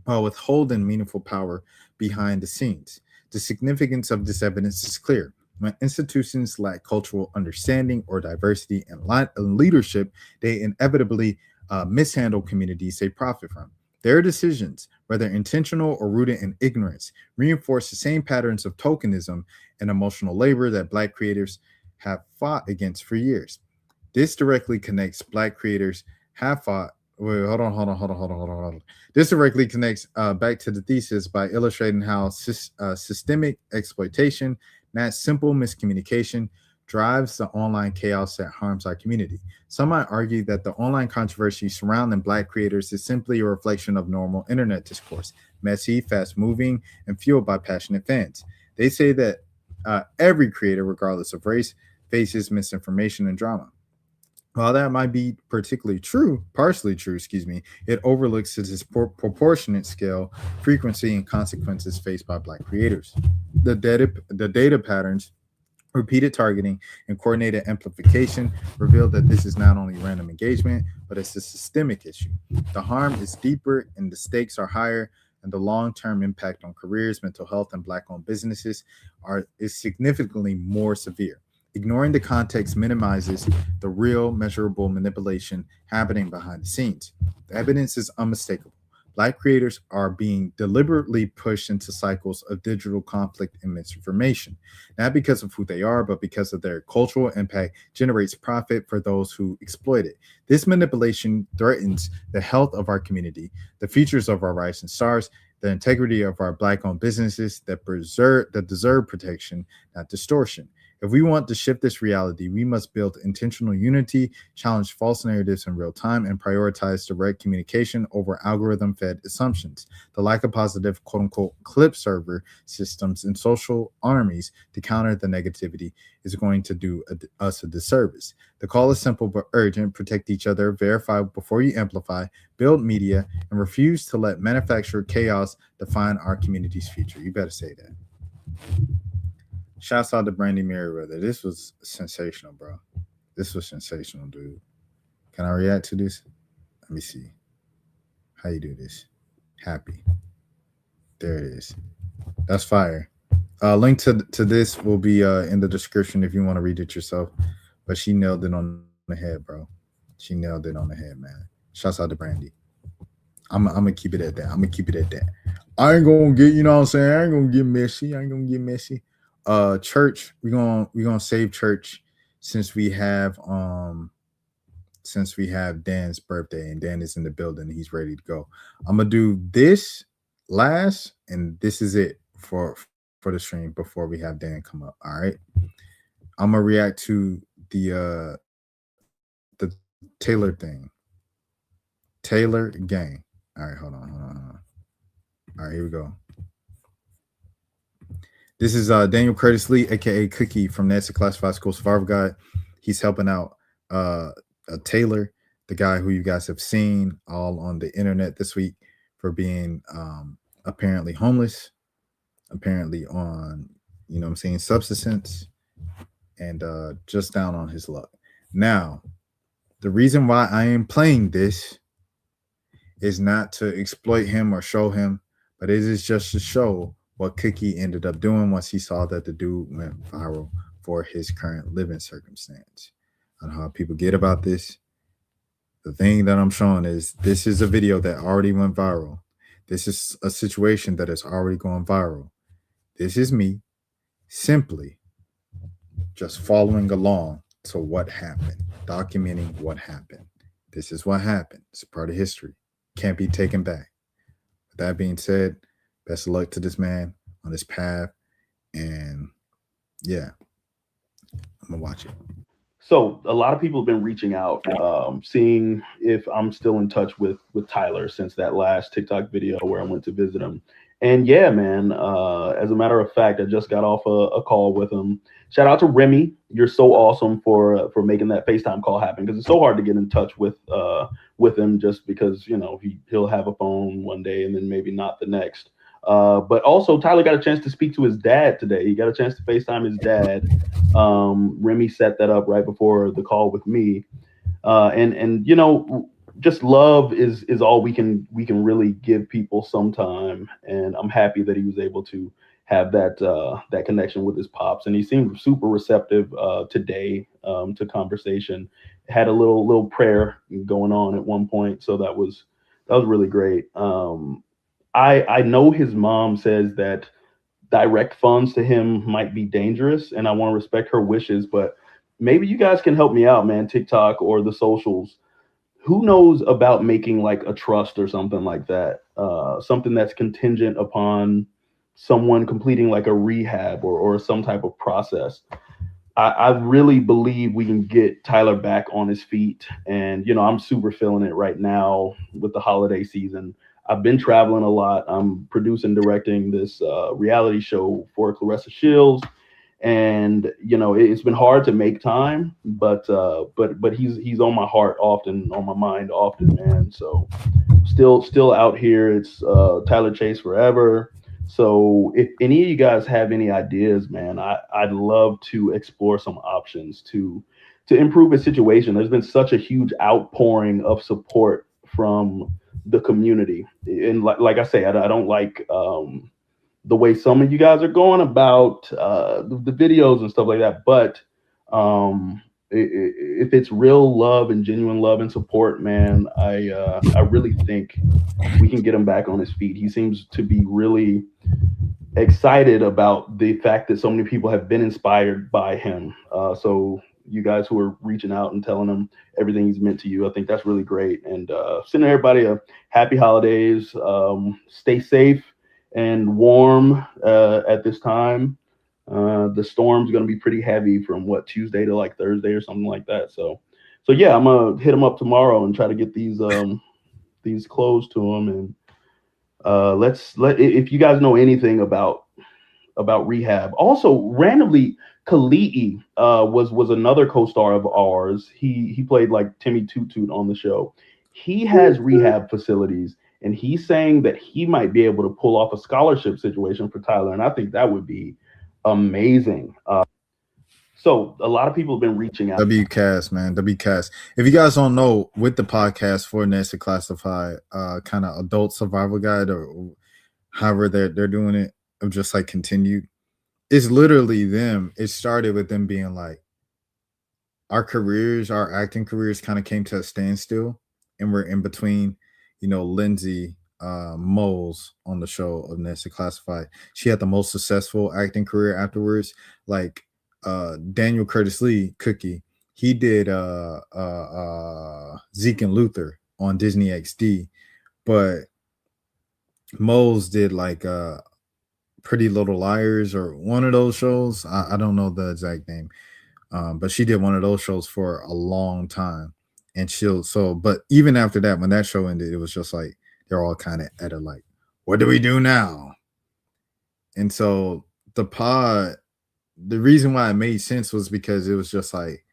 while withholding meaningful power behind the scenes. The significance of this evidence is clear. When institutions lack cultural understanding or diversity and leadership, they inevitably mishandle communities they profit from. Their decisions, whether intentional or rooted in ignorance, reinforce the same patterns of tokenism and emotional labor that Black creators have fought against for years. This directly connects Black creators have fought. Wait, hold on. This directly connects back to the thesis by illustrating how systemic exploitation, not simple miscommunication, drives the online chaos that harms our community. Some might argue that the online controversy surrounding Black creators is simply a reflection of normal internet discourse, messy, fast moving, and fueled by passionate fans. They say that every creator, regardless of race, faces misinformation and drama. While that might be partially true, it overlooks its proportionate scale, frequency, and consequences faced by Black creators. The data patterns, repeated targeting, and coordinated amplification reveal that this is not only random engagement, but it's a systemic issue. The harm is deeper and the stakes are higher, and the long-term impact on careers, mental health, and Black-owned businesses is significantly more severe. Ignoring the context minimizes the real, measurable manipulation happening behind the scenes. The evidence is unmistakable. Black creators are being deliberately pushed into cycles of digital conflict and misinformation, not because of who they are, but because of their cultural impact generates profit for those who exploit it. This manipulation threatens the health of our community, the futures of our rising stars, the integrity of our Black-owned businesses that deserve protection, not distortion. If we want to shift this reality, we must build intentional unity, challenge false narratives in real time, and prioritize direct communication over algorithm-fed assumptions. The lack of positive quote-unquote clip server systems and social armies to counter the negativity is going to do us a disservice. The call is simple but urgent. Protect each other, verify before you amplify, build media, and refuse to let manufactured chaos define our community's future. You better say that. Shouts out to Brandy Merriweather. This was sensational, bro. This was sensational, dude. Can I react to this? Let me see. How you do this? Happy. There it is. That's fire. Link to this will be in the description if you want to read it yourself. But she nailed it on the head, bro. She nailed it on the head, man. Shouts out to Brandy. I'm gonna keep it at that. I ain't gonna get, you know what I'm saying? I ain't gonna get messy. Church, we're gonna save church since we have Dan's birthday and Dan is in the building and he's ready to go. I'm gonna do this last, and this is it for the stream before we have Dan come up. All right. I'm gonna react to the Taylor thing. Taylor Gang. All right, hold on. All right, here we go. This is Daniel Curtis Lee, aka Cookie from Nancy Classified School Survival Guide. He's helping out Taylor, the guy who you guys have seen all on the internet this week for being apparently homeless, apparently on, you know what I'm saying, subsistence, and just down on his luck. Now, the reason why I am playing this is not to exploit him or show him, but it is just to show what Cookie ended up doing once he saw that the dude went viral for his current living circumstance. I don't know how people get about this. The thing that I'm showing is this is a video that already went viral. This is a situation that is already going viral. This is me simply just following along to what happened, documenting what happened. This is what happened. It's a part of history. Can't be taken back. With that being said, best of luck to this man on his path. And yeah, I'm going to watch it. So a lot of people have been reaching out, seeing if I'm still in touch with Tyler since that last TikTok video where I went to visit him. And yeah, man, as a matter of fact, I just got off a call with him. Shout out to Remy. You're so awesome for making that FaceTime call happen, because it's so hard to get in touch with him, just because, you know, he'll have a phone one day and then maybe not the next. But also Tyler got a chance to speak to his dad today. He got a chance to FaceTime his dad. Remy set that up right before the call with me. And you know, just love is all we can really give people sometime. And I'm happy that he was able to have that connection with his pops. And he seemed super receptive today to conversation. Had a little prayer going on at one point. So that was really great. I know his mom says that direct funds to him might be dangerous, and I want to respect her wishes, but maybe you guys can help me out, man. TikTok or the socials. Who knows about making like a trust or something like that? Something that's contingent upon someone completing like a rehab or some type of process. I really believe we can get Tyler back on his feet. And, you know, I'm super feeling it right now with the holiday season. I've been traveling a lot. I'm producing, directing this reality show for Clarissa Shields. And, you know, it's been hard to make time, but he's on my heart often, on my mind often, man. So still out here. It's Tyler Chase forever. So if any of you guys have any ideas, man, I'd love to explore some options to improve his situation. There's been such a huge outpouring of support from the community. And like I say, I don't like the way some of you guys are going about the videos and stuff like that. But if it's real love and genuine love and support, man, I really think we can get him back on his feet. He seems to be really excited about the fact that so many people have been inspired by him. So you guys who are reaching out and telling him everything he's meant to you, I think that's really great. And sending everybody a happy holidays. Stay safe and warm at this time. The storm's going to be pretty heavy from Tuesday to like Thursday or something like that. So yeah, I'm gonna hit him up tomorrow and try to get these clothes to him. And if you guys know anything about rehab. Also, randomly, Kali'i was another co-star of ours. He played like Timmy Toot Toot on the show. He has rehab facilities, and he's saying that he might be able to pull off a scholarship situation for Tyler, and I think that would be amazing. So a lot of people have been reaching out. WCast, man. WCast. If you guys don't know, with the podcast for Nancy Classified, kind of adult survival guide, or however they're doing it, of just like continued, it's literally them. It started with them being like, our acting careers kind of came to a standstill, and we're in between, you know, Lindsay Moles on the show of Nancy Classified. She had the most successful acting career afterwards. Like Daniel Curtis Lee, Cookie, he did Zeke and Luther on Disney XD, but Moles did like Pretty Little Liars or one of those shows. I don't know the exact name, but she did one of those shows for a long time. And but even after that, when that show ended, it was just like they're all kind of at a like, what do we do now? And so the reason why it made sense was because it was just like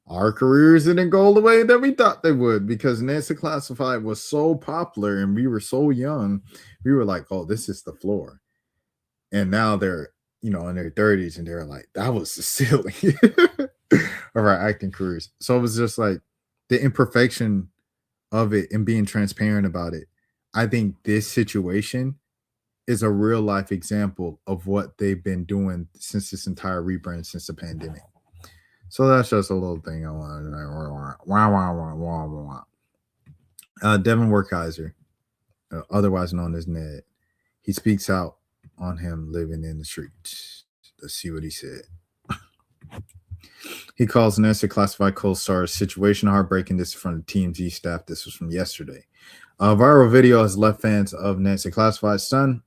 our careers didn't go the way that we thought they would, because Nancy Classified was so popular and we were so young. We were like, oh, this is the floor. And now they're, in their 30s and they're like, that was the ceiling of our acting careers. So it was just like the imperfection of it and being transparent about it. I think this situation is a real life example of what they've been doing since this entire rebrand, since the pandemic. So that's just a little thing I wanted to know. Devin Werkheiser, otherwise known as Ned, he speaks out on him living in the streets. Let's see what he said. He calls Nancy Classified co-star's situation heartbreaking. This is from the TMZ staff. This was from yesterday. A viral video has left fans of Nancy Classified stunned,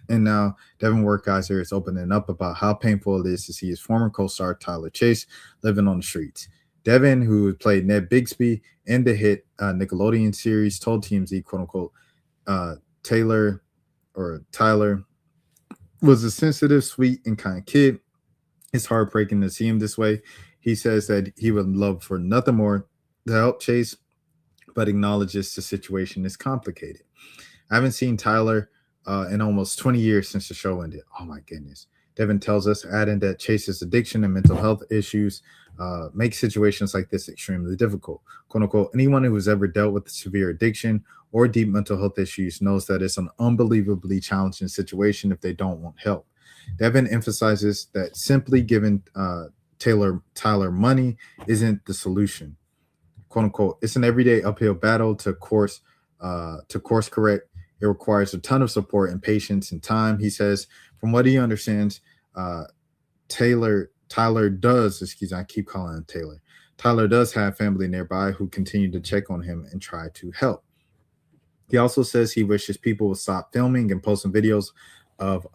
and now Devin Werkheiser is opening up about how painful it is to see his former co-star Tyler Chase living on the streets. Devin, who played Ned Bixby in the hit Nickelodeon series, told TMZ, quote unquote, Tyler was a sensitive, sweet, and kind kid. It's heartbreaking to see him this way. He says that he would love for nothing more to help Chase, but acknowledges the situation is complicated. I haven't seen Tyler in almost 20 years since the show ended. Oh my goodness. Devin tells us, adding that Chase's addiction and mental health issues make situations like this extremely difficult. Quote unquote, anyone who has ever dealt with severe addiction or deep mental health issues knows that it's an unbelievably challenging situation if they don't want help. Devin emphasizes that simply giving Tyler money isn't the solution. Quote unquote, it's an everyday uphill battle to course correct. It requires a ton of support and patience and time. He says, from what he understands, Tyler does, I keep calling him Taylor. Tyler does have family nearby who continue to check on him and try to help. He also says he wishes people would stop filming and posting videos of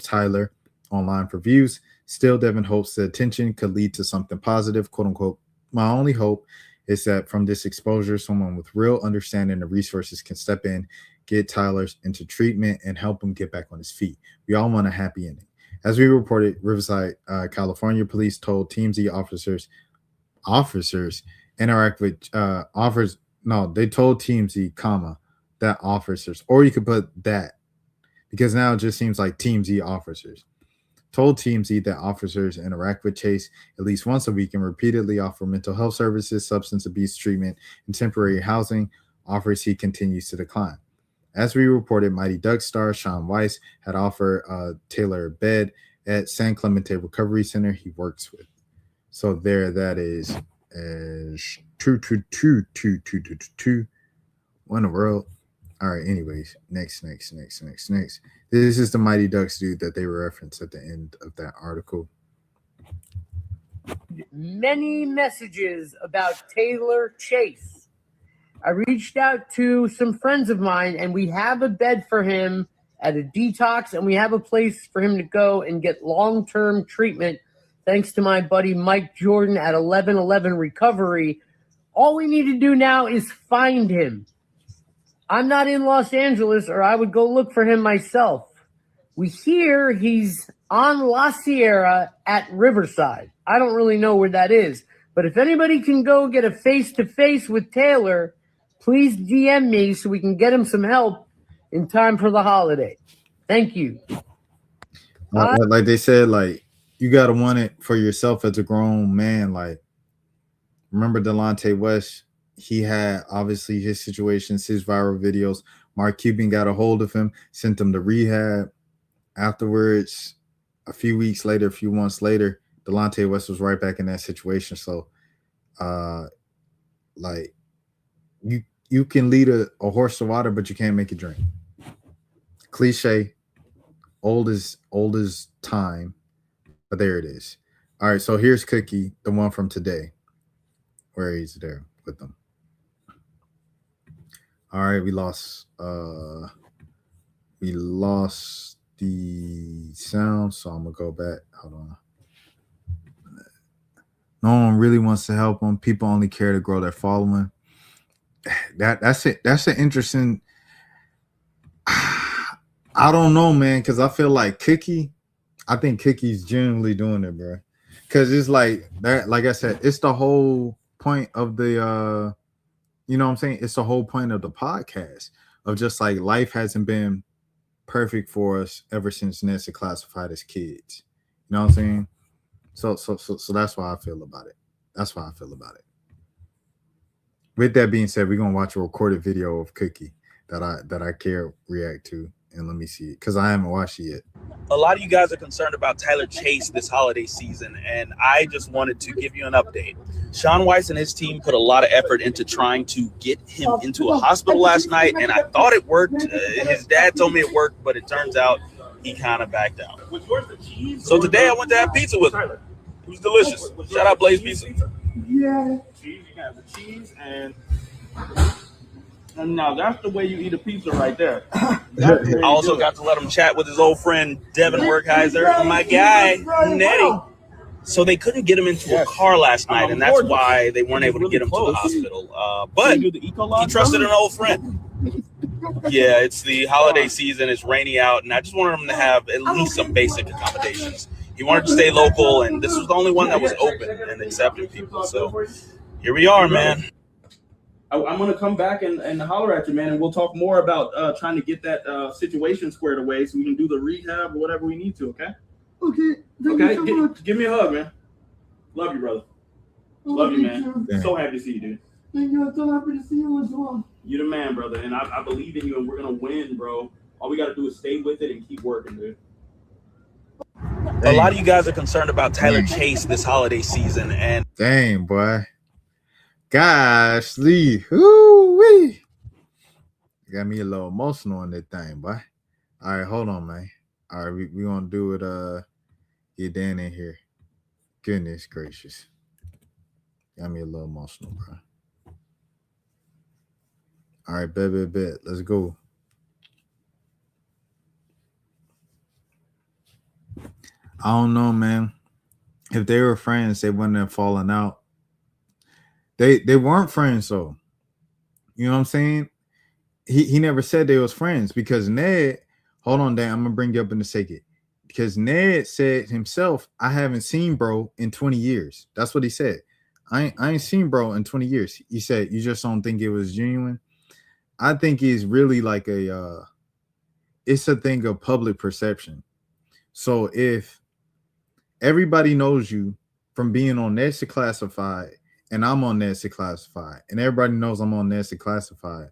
Tyler online for views. Still, Devin hopes the attention could lead to something positive, quote unquote. My only hope is that from this exposure, someone with real understanding of resources can step in, get Tyler into treatment, and help him get back on his feet. We all want a happy ending. As we reported, Riverside, California police told TMZ officers interact with they told TMZ, that officers, or you could put that, because now it just seems like TMZ officers told TMZ that officers interact with Chase at least once a week and repeatedly offer mental health services, substance abuse treatment, and temporary housing, offers he continues to decline. As we reported, Mighty Ducks star Sean Weiss had offered Taylor a bed at San Clemente Recovery Center he works with. So there, that is 222. What in the world? All right, anyways, next. This is the Mighty Ducks dude that they referenced at the end of that article. Many messages about Taylor Chase. I reached out to some friends of mine, and we have a bed for him at a detox, and we have a place for him to go and get long-term treatment, thanks to my buddy Mike Jordan at 1111 Recovery. All we need to do now is find him. I'm not in Los Angeles, or I would go look for him myself. We hear he's on La Sierra at Riverside. I don't really know where that is, but if anybody can go get a face-to-face with Taylor, please DM me so we can get him some help in time for the holiday. Thank you. Like they said, like, you got to want it for yourself as a grown man. Like, remember Delonte West? He had obviously his situations, his viral videos. Mark Cuban got a hold of him, sent him to rehab. Afterwards, a few months later, Delonte West was right back in that situation. So, like, you can lead a horse to water, but you can't make it drink. Cliche, old as time, but there it is. All right, so here's Cookie, the one from today, where he's there with them. All right, we lost the sound, so I'm gonna go back. Hold on. No one really wants to help them. People only care to grow their following. That's it. That's an interesting. I don't know, man, because I feel like Cookie. I think Cookie's genuinely doing it, bro. Because it's like that. Like I said, it's the whole point of the. You know what I'm saying? It's the whole point of the podcast of just like life hasn't been perfect for us ever since Nancy classified as kids. You know what I'm saying? So that's why I feel about it. That's why I feel about it. With that being said, we're gonna watch a recorded video of Cookie that I care react to, and let me see it because I haven't watched it yet. A lot of you guys are concerned about Tyler Chase this holiday season, and I just wanted to give you an update. Sean Weiss and his team put a lot of effort into trying to get him into a hospital last night, and I thought it worked. His dad told me it worked, but it turns out he kind of backed out. So today I went to have pizza with him. It was delicious. Shout out Blaze Pizza. Yeah. Cheese, you got the cheese, and now that's the way you eat a pizza right there. I also got to let him chat with his old friend Devin Werkheiser and my guy Nettie. So they couldn't get him into a car last night, and that's why they weren't able to get him to the hospital. But he trusted an old friend. Yeah, it's the holiday season. It's rainy out, and I just wanted him to have at least some basic accommodations. He wanted to stay local, and this was the only one that was open and accepting people. So here we are, man. I'm going to come back and holler at you, man, and we'll talk more about trying to get that situation squared away so we can do the rehab or whatever we need to, okay? Okay. Okay, give me a hug, man. Love you, brother. Love you, man. Damn. So happy to see you, dude. Thank you. I'm so happy to see you as well. You're the man, brother, and I believe in you, and we're going to win, bro. All we got to do is stay with it and keep working, dude. A lot of you guys are concerned about Tyler Chase this holiday season, and Dang, boy. Gosh, Lee. Woo-wee. Got me a little emotional on that thing, boy. All right, hold on, man. All right, we gonna do it. Get Dan in here. Goodness gracious. Got me a little emotional, bro. All right, bet. Let's go. I don't know, man. If they were friends, they wouldn't have fallen out. They weren't friends, though. You know what I'm saying? He never said they was friends because Ned. Hold on, Dan. I'm gonna bring you up in a second. Because Ned said himself, "I haven't seen bro in 20 years." That's what he said. I ain't seen bro in 20 years. He said, "You just don't think it was genuine." I think it's really like it's a thing of public perception. So if everybody knows you from being on Nancy Classified, and I'm on Nancy Classified, and everybody knows I'm on Nancy Classified,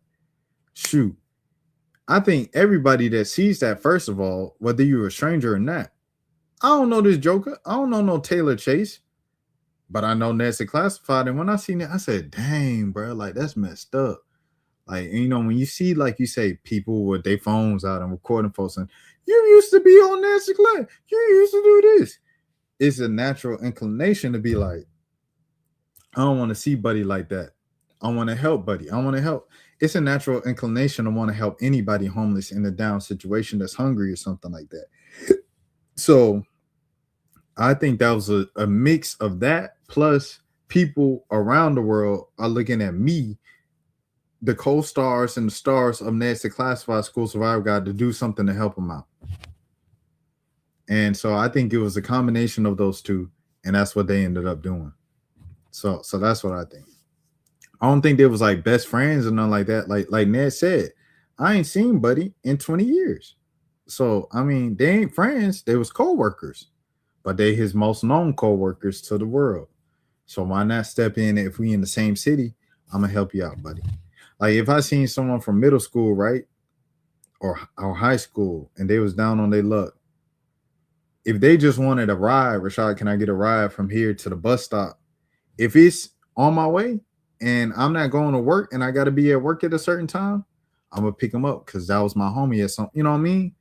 shoot, I think everybody that sees that, first of all, whether you're a stranger or not, I don't know this Joker. I don't know no Taylor Chase, but I know Nancy Classified. And when I seen it, I said, dang, bro, like that's messed up. Like, you know, when you see, like you say, people with their phones out and recording folks, and you used to be on Nancy Class, you used to do this. It's a natural inclination to be like, I don't want to see Buddy like that. I want to help Buddy. I want to help. It's a natural inclination to want to help anybody homeless in a down situation that's hungry or something like that. So I think that was a mix of that, plus people around the world are looking at me, the co-stars and the stars of Nancy Classified School Survival Guide, to do something to help them out. And so I think it was a combination of those two, and that's what they ended up doing. So that's what I think. I don't think they was like best friends or nothing like that. Like Ned said, I ain't seen Buddy in 20 years. So, I mean, they ain't friends. They was co-workers, but they his most known co-workers to the world. So why not step in? If we in the same city, I'm going to help you out, buddy. Like if I seen someone from middle school, right, or high school, and they was down on their luck, if they just wanted a ride, Rashad, can I get a ride from here to the bus stop? If it's on my way and I'm not going to work and I got to be at work at a certain time, I'm going to pick them up because that was my homie or something. You know what I mean?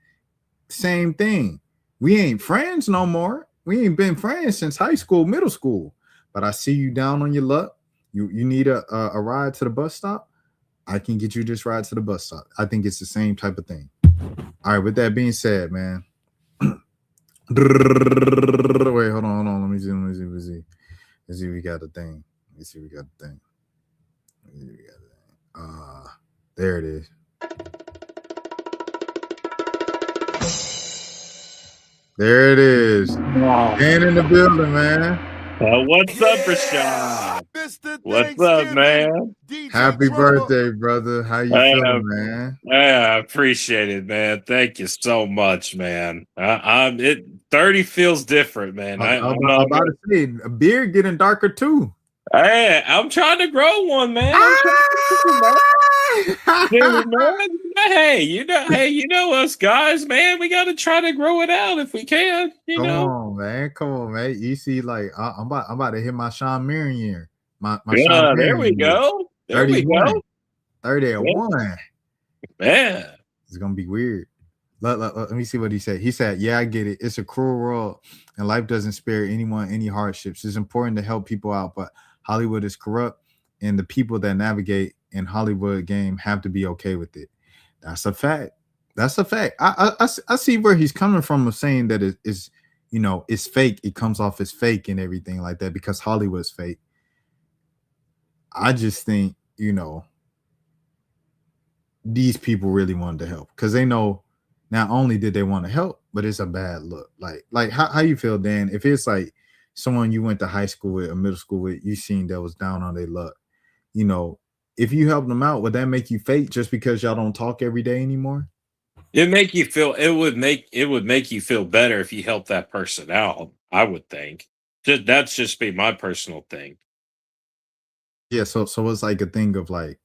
Same thing. We ain't friends no more. We ain't been friends since high school, middle school. But I see you down on your luck. You need a ride to the bus stop. I can get you this ride to the bus stop. I think it's the same type of thing. All right. With that being said, man. Wait, hold on. Let me see. Let's see, we got the thing. Let's see, we got the thing. There it is. There it is. Dan in the building, man. What's up, Rashad? What's up, man? Happy birthday, brother. How you feeling, man? Yeah, I appreciate it, man. Thank you so much, man. 30 feels different, man. I'm about to say, a beard getting darker too. Hey, I'm trying to grow one, man. Dude, man. Hey, you know us guys, man. We got to try to grow it out if we can. Come on, man. You see, like I'm about to hit my Sean Marion year. My yeah, there we go. There we go. 30 at 1. Man, it's gonna be weird. Let me see what he said. He said, "Yeah, I get it. It's a cruel world, and life doesn't spare anyone any hardships. It's important to help people out, but Hollywood is corrupt, and the people that navigate in Hollywood game have to be okay with it." That's a fact. That's a fact. I see where he's coming from of saying that it is, it's fake. It comes off as fake and everything like that because Hollywood's fake. I just think, these people really wanted to help because they know not only did they want to help, but it's a bad look. Like how you feel, Dan? If it's like someone you went to high school with or middle school with, you seen that was down on their luck, if you help them out, would that make you fake just because y'all don't talk every day anymore? It would make you feel better if you help that person out, I would think. That's just be my personal thing. Yeah, so it's like a thing of like,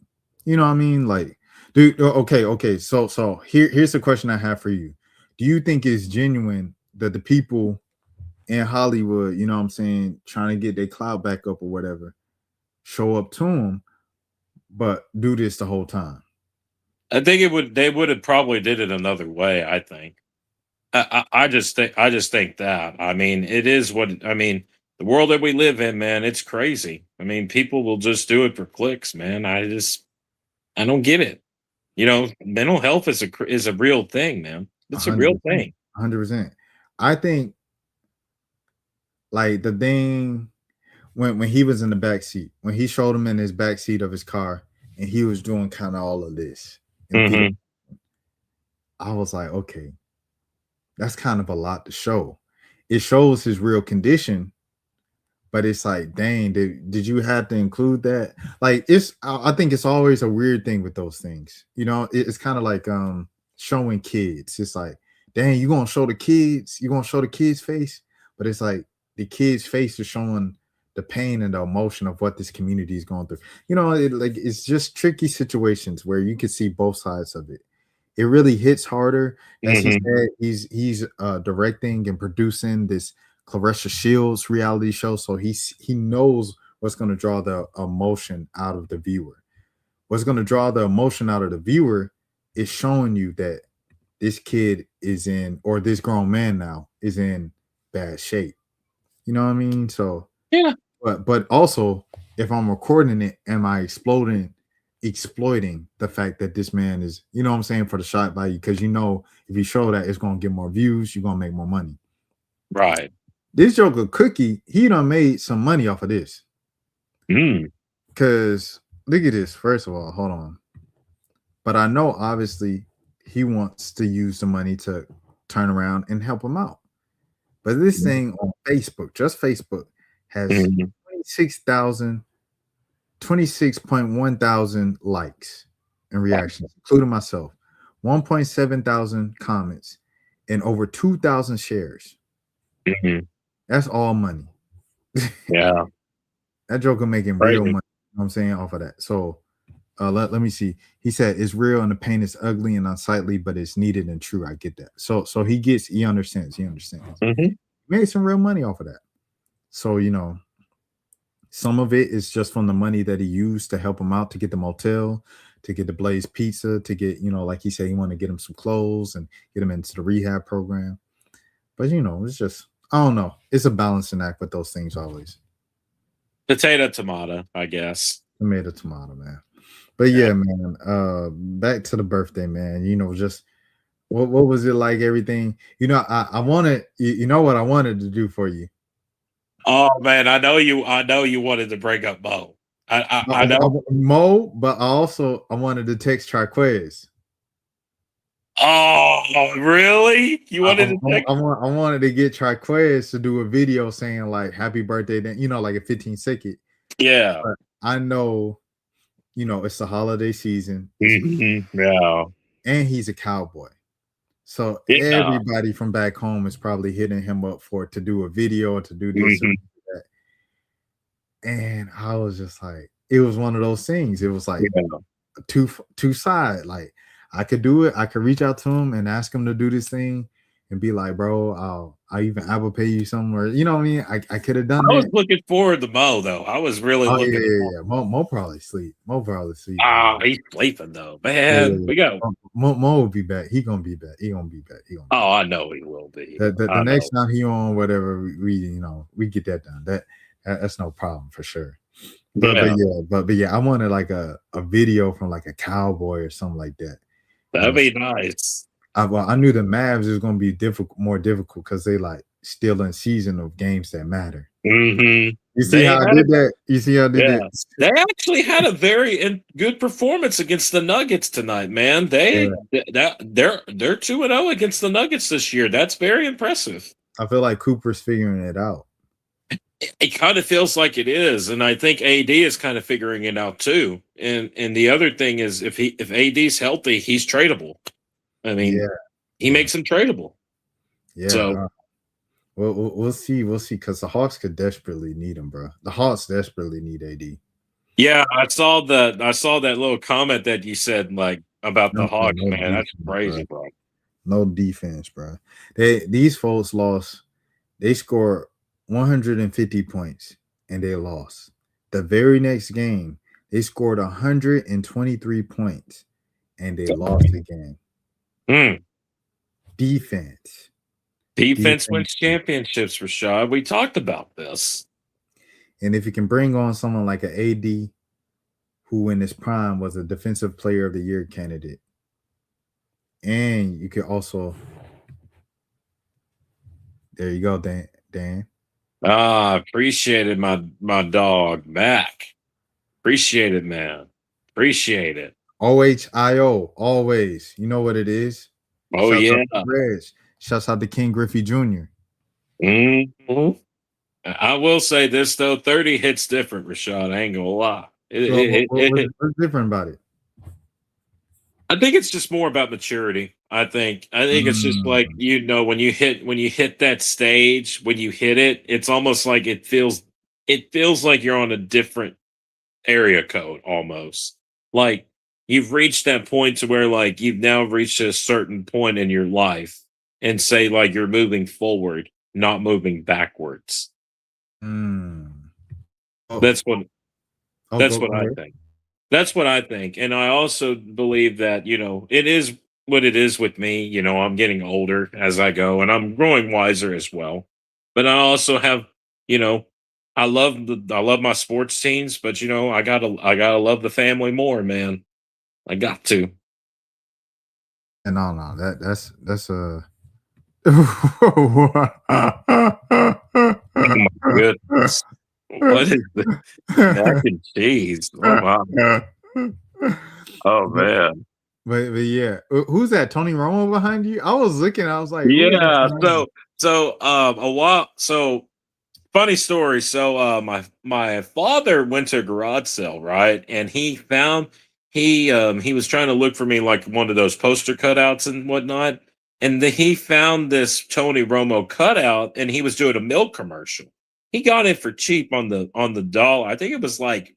you know what I mean? Like, dude, okay. So here's the question I have for you. Do you think it's genuine that the people in Hollywood, you know what I'm saying, trying to get their clout back up or whatever, show up to them, but do this the whole time? I think they would have probably did it another way, I think. I just think that. I mean, it is the world that we live in, man, it's crazy. I mean, people will just do it for clicks, man. I don't get it. Mental health is a real thing, man. It's a real thing. 100%. I think like the thing when he was in the back seat, when he showed him in his back seat of his car and he was doing kind of all of this. I was like, okay, that's kind of a lot to show. It shows his real condition, but it's like, dang, did you have to include that? Like, I think it's always a weird thing with those things. It's kind of like showing kids. It's like, dang, you're gonna show the kids' face, but it's like the kids' face is showing the pain and the emotion of what this community is going through. It's just tricky situations where you can see both sides of it. It really hits harder. As he said, he's directing and producing this Clarissa Shields reality show, so he knows what's going to draw the emotion out of the viewer. What's going to draw the emotion out of the viewer is showing you that this kid is in, or this grown man now is in bad shape. You know what I mean? So yeah. But also, if I'm recording it, am I exploiting the fact that this man is, you know what I'm saying, for the shot value? Because if you show that, it's gonna get more views, you're gonna make more money. Right. This Joker Cookie, he done made some money off of this. Because look at this. First of all, hold on. But I know obviously he wants to use the money to turn around and help him out. But this thing on Facebook, just Facebook, has 26.1 thousand likes and reactions, including myself, 1.7 thousand comments, and over 2,000 shares. That's all money. Yeah. That Joker making real money, you know what I'm saying, off of that. So let me see. He said it's real and the pain is ugly and unsightly, but it's needed and true. I get that. So he understands. He made some real money off of that. So, some of it is just from the money that he used to help him out, to get the motel, to get the Blaze Pizza, to get, like he said, he wanted to get him some clothes and get him into the rehab program. But, it's just, I don't know. It's a balancing act with those things always. Potato, tomato, I guess. Tomato, tomato, man. But yeah, man, back to the birthday, man. Just what was it like, everything? I wanted, what I wanted to do for you? Oh man, I know you wanted to break up Mo. I know. Mo, but I wanted to text Triquez. Oh, really? You wanted to text? I wanted to get Triquez to do a video saying like "Happy Birthday," then like a 15-second. Yeah. But I know, it's the holiday season. Yeah. And he's a cowboy. So everybody from back home is probably hitting him up to do a video or to do this or do that. And I was just like, it was one of those things. It was like two side. Like I could do it. I could reach out to him and ask him to do this thing and be like, bro, I'll even Apple Pay you somewhere. You know what I mean? I could have done I was that. looking forward to Mo though. I was really looking. Yeah. Mo probably sleep. He's sleeping though, man. We got Mo will be back. He gonna be back. Oh, I know he will be. The next time he on whatever we get that done. That's no problem for sure. But yeah, I wanted like a video from like a cowboy or something like that. That'd be nice. I knew the Mavs is gonna be more difficult because they like still in season of games that matter. Mm-hmm. You see how I did that? You see how I did that? They actually had a very good performance against the Nuggets tonight, man. They're 2-0 against the Nuggets this year. That's very impressive. I feel like Cooper's figuring it out. It kind of feels like it is, and I think AD is kind of figuring it out too. And the other thing is, if AD's healthy, he's tradable. I mean, he makes him tradable. Yeah. So we'll see, because the Hawks could desperately need him, bro. The Hawks desperately need AD. Yeah, I saw that little comment that you said like about the Hawks, man. Defense, that's crazy, bro. No defense, bro. These folks lost. They scored 150 points and they lost. The very next game, they scored 123 points and they lost the game. Defense wins championships, Rashad. We talked about this. And if you can bring on someone like an AD, who in his prime was a defensive player of the year candidate, and you could also, there you go, Dan. Appreciate it, my dog, Mac. Appreciate it, man. Appreciate it. OHIO, always. You know what it is? Oh, Shouts out to King Griffey Jr. Mm-hmm. I will say this, though. 30 hits different, Rashad. I ain't gonna lie. What's different about it? I think it's just more about maturity. I think it's just like, when you hit that stage, when you hit it, it's almost like it feels like you're on a different area code almost. Like you've reached that point to where like you've now reached a certain point in your life and say like you're moving forward, not moving backwards. That's what I think. That's what I think. And I also believe that, it is what it is with me. I'm getting older as I go and I'm growing wiser as well. But I also have, I love my sports teams, but I gotta love the family more, man. I got to. And no, that's a oh my goodness. What is this? Mac and cheese. Oh wow. Oh man. But yeah, who's that? Tony Romo behind you? I was looking. I was like, yeah. So funny story. So my father went to a garage sale, right? And he found he was trying to look for me like one of those poster cutouts and whatnot. And he found this Tony Romo cutout, and he was doing a milk commercial. He got it for cheap on the dollar. I think it was like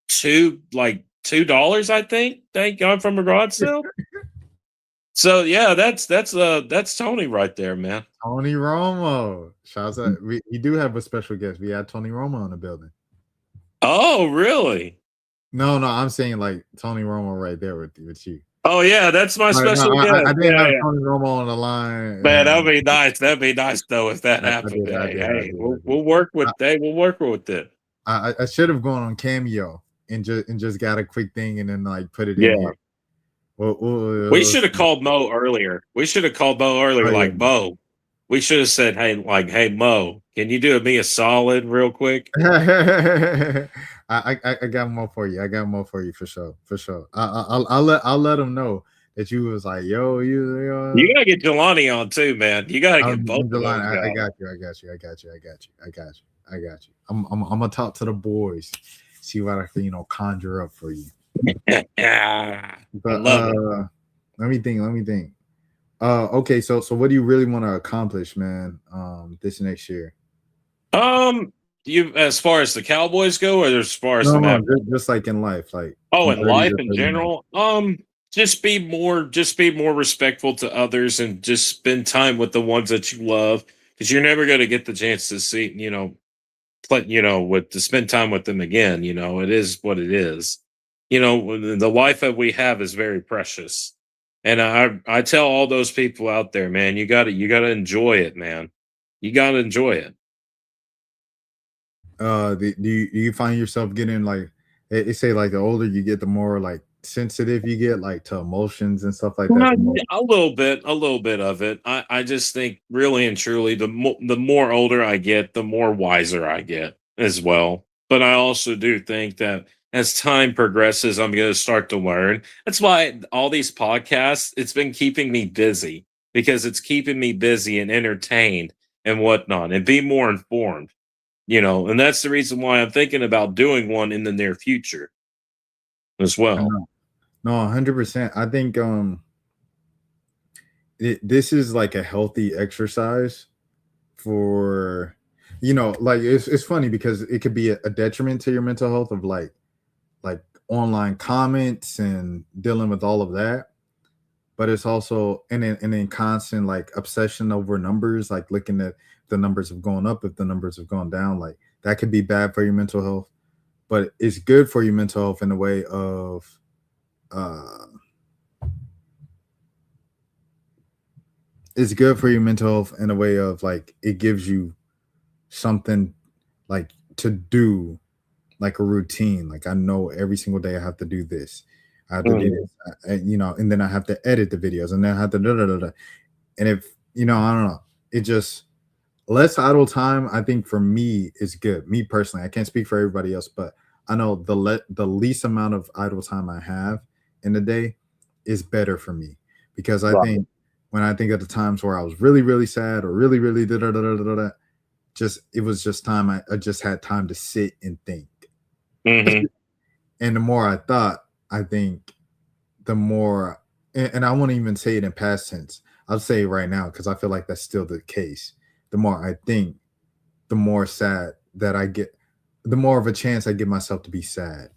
$2. I think they got from a garage sale. So yeah, that's Tony right there, man. Tony Romo. Shouts out. We do have a special guest. We had Tony Romo in the building. Oh, really? No, I'm saying like Tony Romo right there with you. Oh yeah, that's my special guest. I didn't have Tony Romo on the line. Man, that'd be nice. That'd be nice though if that happened. We'll work with it. I should have gone on Cameo and just got a quick thing and then like put it in here. We should have called Mo earlier. Like, Mo, We should have said, hey Mo, can you do me a solid real quick? I got more for you. I got more for you for sure. For sure. I'll let them know that you was like, yo, You gotta get Jelani on too, man. You gotta get both of those I guys. got you. I'm gonna talk to the boys, see what I can, conjure up for you. Yeah, But I love it. let me think. Okay, so what do you really want to accomplish, man? This next year. You as far as the Cowboys go, or as far as No, the Mavericks? just like in life, like Oh, from in 30 life to in 39. general, just be more respectful to others, and just spend time with the ones that you love, because you're never going to get the chance to see, play, to spend time with them again. It is what it is. The life that we have is very precious, and I tell all those people out there, man, you got to enjoy it, man. You got to enjoy it. Do you find yourself getting like it say like the older you get, the more like sensitive you get like to emotions and stuff like that? A little bit of it. I just think really and truly, the more older I get, the more wiser I get as well. But I also do think that as time progresses, I'm going to start to learn. That's why all these podcasts, it's been keeping me busy, because it's keeping me busy and entertained and whatnot, and be more informed. And that's the reason why I'm thinking about doing one in the near future as well. No, 100%. I think this is like a healthy exercise for like it's funny because it could be a detriment to your mental health of like online comments and dealing with all of that, but it's also and then constant like obsession over numbers, like looking at the numbers have gone up, if the numbers have gone down, like that could be bad for your mental health. But it's good for your mental health in the way of it's good for your mental health in a way of like it gives you something like to do, like a routine. Like I know every single day I have to do this. I have to do this, and then I have to edit the videos, and then I have to da da da da. And if I don't know, it just less idle time. I think for me is good. Me personally, I can't speak for everybody else, but I know the least amount of idle time I have in the day is better for me, because I think when I think of the times where I was really really sad or really really da da da da da da, it was just time I just had time to sit and think. Mm-hmm. And the more I thought, I think the more, and I won't even say it in past tense. I'll say it right now because I feel like that's still the case. The more I think, the more sad that I get, the more of a chance I give myself to be sad.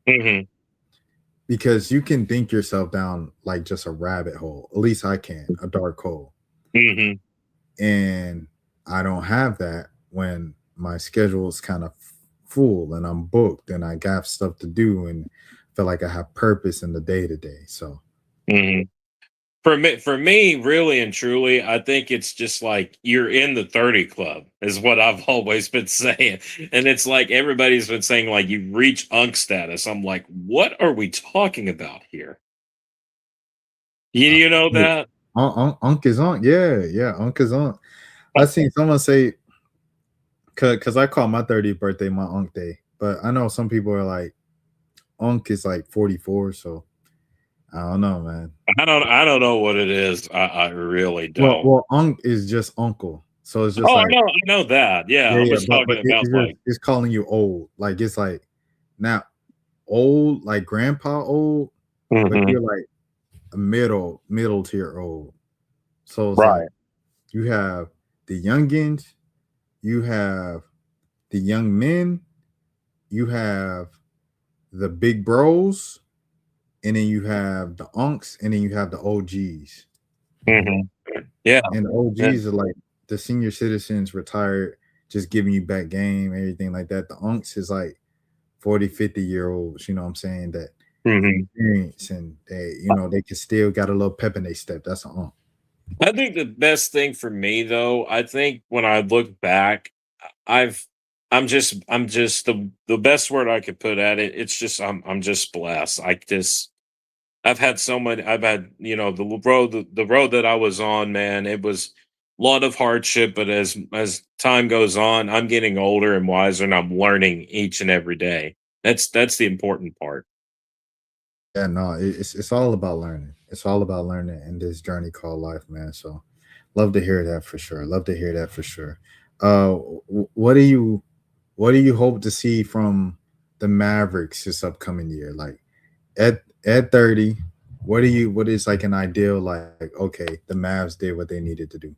Mm-hmm. Because you can think yourself down like just a rabbit hole. At least I can, a dark hole. Mm-hmm. And I don't have that when my schedule is kind of full and I'm booked and I got stuff to do and feel like I have purpose in the day to day. So for me, really and truly, I think it's just like you're in the 30 club is what I've always been saying. And it's like everybody's been saying like you reach unk status. I'm like, what are we talking about here? You know that? Unk is on. Yeah, Unk is on. I seen someone say, because I call my 30th birthday my Unk day, but I know some people are like, Unk is like 44, so I don't know, man. I don't know what it is. I really don't. Well, Unk is just uncle, so it's just I like, know that. Yeah, I was talking about like it's calling you old, like it's like not old, like grandpa old, but you're like a middle tier old. So it's like you have the youngins, you have the young men, you have the big bros, and then you have the unks, and then you have the OGs. Yeah. And the OGs are like the senior citizens retired, just giving you back game, everything like that. The unks is like 40, 50-year-olds, you know what I'm saying, that experience and they, they can still got a little pep in their step. That's an unk. I think the best thing for me though, I think when I look back, I'm just the best word I could put at it. It's just I'm just blessed. I've had so many. I've had the road that I was on, man. lot of hardship, but as time goes on, I'm getting older and wiser, and I'm learning each and every day. That's the important part. Yeah, no, it's all about learning. It's all about learning in this journey called life, man. So love to hear that for sure. Love to hear that for sure. What do you hope to see from the Mavericks this upcoming year? Like at 30, what is like an ideal, like, okay, the Mavs did what they needed to do.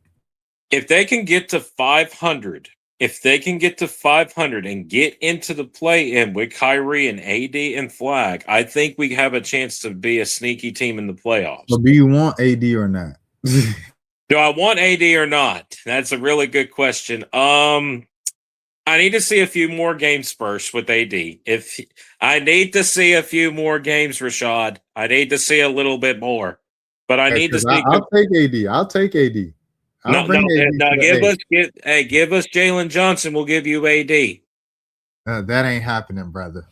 If they can get to 500, if they can get to 500 and get into the play-in with Kyrie and AD and Flag, I think we have a chance to be a sneaky team in the playoffs. So do you want AD or not? Do I want AD or not? That's a really good question. I need to see a few more games first with AD. If I need to see a few more games, Rashad, I need to see a little bit more. But I need to see. I'll take AD. I'll take Ad. No, give us Jalen Johnson. We'll give you AD. That ain't happening, brother.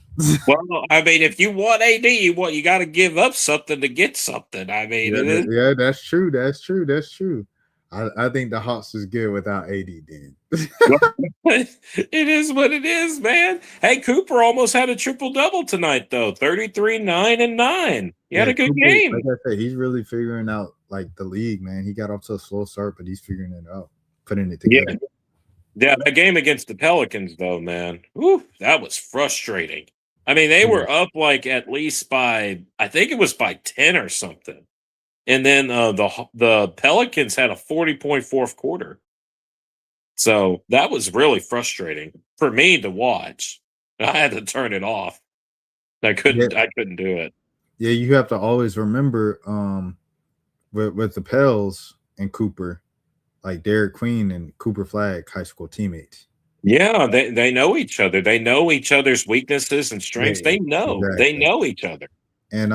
Well, I mean, if you want AD, you got to give up something to get something. I mean, yeah, that's true. That's true. That's true. I think the Hawks is good without AD. Then it is what it is, man. Hey, Cooper almost had a triple-double tonight, though. 33, 9, and 9. He had a good Cooper, game. Like I said, he's really figuring out like the league, man. He got off to a slow start, but he's figuring it out, putting it together. Yeah, that game against the Pelicans, though, man. Whew, that was frustrating. I mean, they were up like at least by, I think it was by 10 or something. And then the Pelicans had a 40-point fourth quarter. So that was really frustrating for me to watch. I had to turn it off. I couldn't do it. Yeah, you have to always remember with the Pels and Cooper, like Derek Queen and Cooper Flag, high school teammates. Yeah, they know each other. They know each other's weaknesses and strengths. They know. Exactly. They know each other. And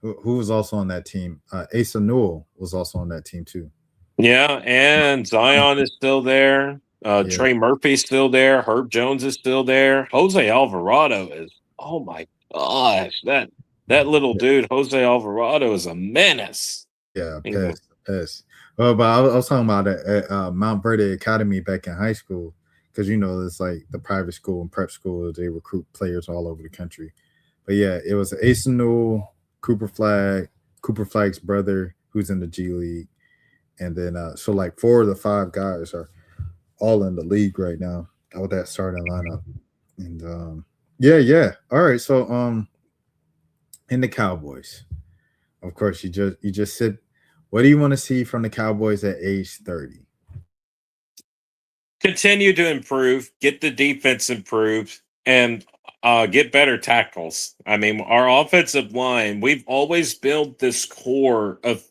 who was also on that team? Asa Newell was also on that team too. Yeah, and Zion is still there. Trey Murphy's still there. Herb Jones is still there. Jose Alvarado is, oh my gosh, that little dude, Jose Alvarado, is a menace. Yeah, pest. Well, but I was talking about it at Mount Verde Academy back in high school, because it's like the private school and prep school. They recruit players all over the country. But yeah, it was Asa Newell, Cooper Flag's brother, who's in the G League. And then, so like 4 of the 5 guys are all in the league right now with that starting lineup. And yeah. All right. So, in the Cowboys, of course, you just said, what do you want to see from the Cowboys at age 30? Continue to improve, get the defense improved, and get better tackles. I mean, our offensive line, we've always built this core of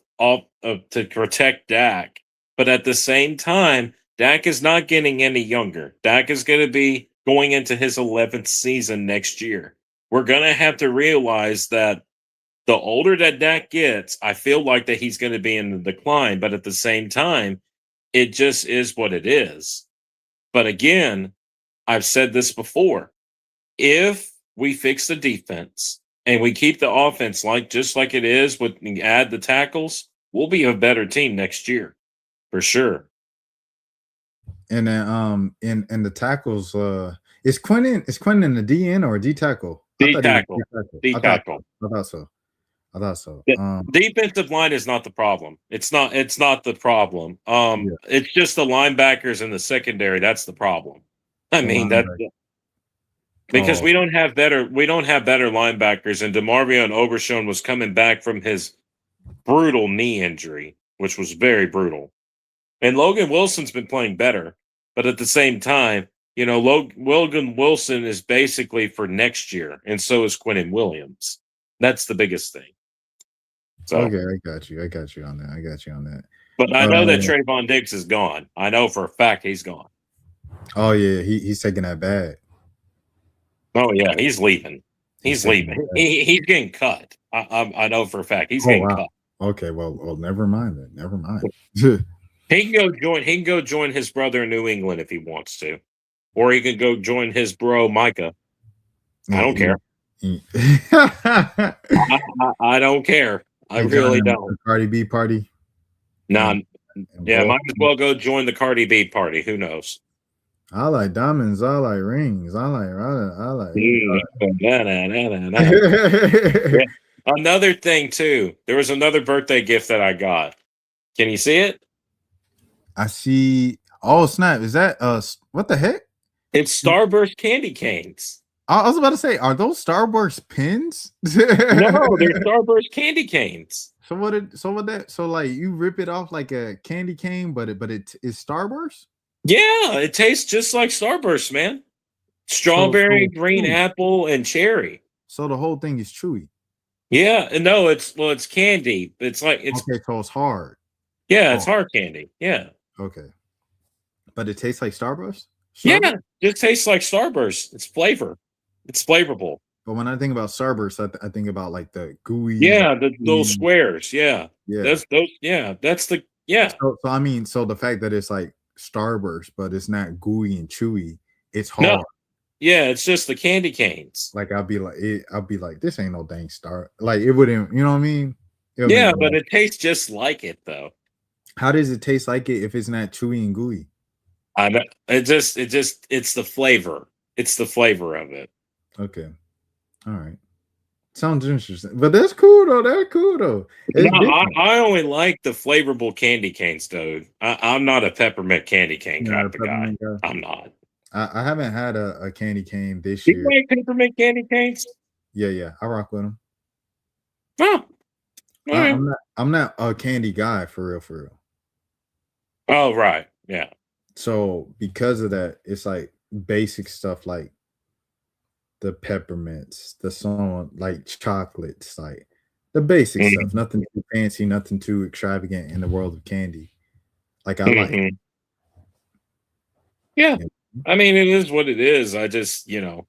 to protect Dak, but at the same time, Dak is not getting any younger. Dak is going to be going into his 11th season next year. We're going to have to realize that the older that Dak gets, I feel like that he's going to be in the decline, but at the same time, it just is what it is. But again, I've said this before. If we fix the defense and we keep the offense just like it is, with add the tackles, we'll be a better team next year, for sure. And then in the tackles, is Quinn in the DN or D tackle? D tackle. I thought so. Defensive line is not the problem. It's not the problem. It's just the linebackers in the secondary. That's the problem. I mean, that's because we don't have better linebackers, and DeMarvio and Obershon was coming back from his brutal knee injury, which was very brutal. And Logan Wilson's been playing better, but at the same time, Logan Wilson is basically for next year, and so is Quinnen Williams. That's the biggest thing. So, okay, I got you on that. But I know that Trayvon Diggs is gone. I know for a fact he's gone. Oh yeah, he's taking that bag. Oh yeah, he's leaving. He's leaving. He's getting cut. I know for a fact he's getting cut. Okay, well, never mind then. Never mind. He can go join his brother in New England if he wants to, or he can go join his bro Micah. I don't care. I don't care. I really don't. Cardi B party. No, Yeah, might as well go join the Cardi B party. Who knows? I like diamonds. I like rings. I like. Yeah. Another thing too. There was another birthday gift that I got. Can you see it? I see. Oh snap! Is that what the heck? It's Starburst candy canes. I was about to say, are those Starburst pins? No, they're Starburst candy canes. So like you rip it off like a candy cane, but it is Starburst? Yeah, it tastes just like Starburst, man. Strawberry, green apple, and cherry. So the whole thing is chewy. Yeah, and no, it's candy. It's like it's okay, so it's hard. Yeah, it's hard candy. Yeah. Okay. But it tastes like Starburst? Yeah, it tastes like Starburst. It's flavor. It's flavorful. But when I think about Starburst, I think about like the gooey. Yeah, those squares. Yeah. Yeah. That's those. Yeah, that's the. Yeah. So I mean, so the fact that it's like Starburst, but it's not gooey and chewy, it's hard. No. Yeah, it's just the candy canes. Like I'll be like, this ain't no dang star. Like it wouldn't, you know what I mean? Yeah, but it tastes just like it though. How does it taste like it if it's not chewy and gooey? I know. It's the flavor. It's the flavor of it. Okay. All right. Sounds interesting. But that's cool though. I only like the flavorful candy canes, dude. I'm not a peppermint candy cane type of guy. I'm not. I haven't had a candy cane this year. You like peppermint candy canes? Yeah. I rock with them. Oh. Right. I'm not a candy guy for real. Oh, right. Yeah. So because of that, it's like basic stuff like the peppermints, the song, like chocolates, like the basic stuff. Nothing too fancy, nothing too extravagant in the world of candy. Like I like it. Yeah. I mean, it is what it is. I just, that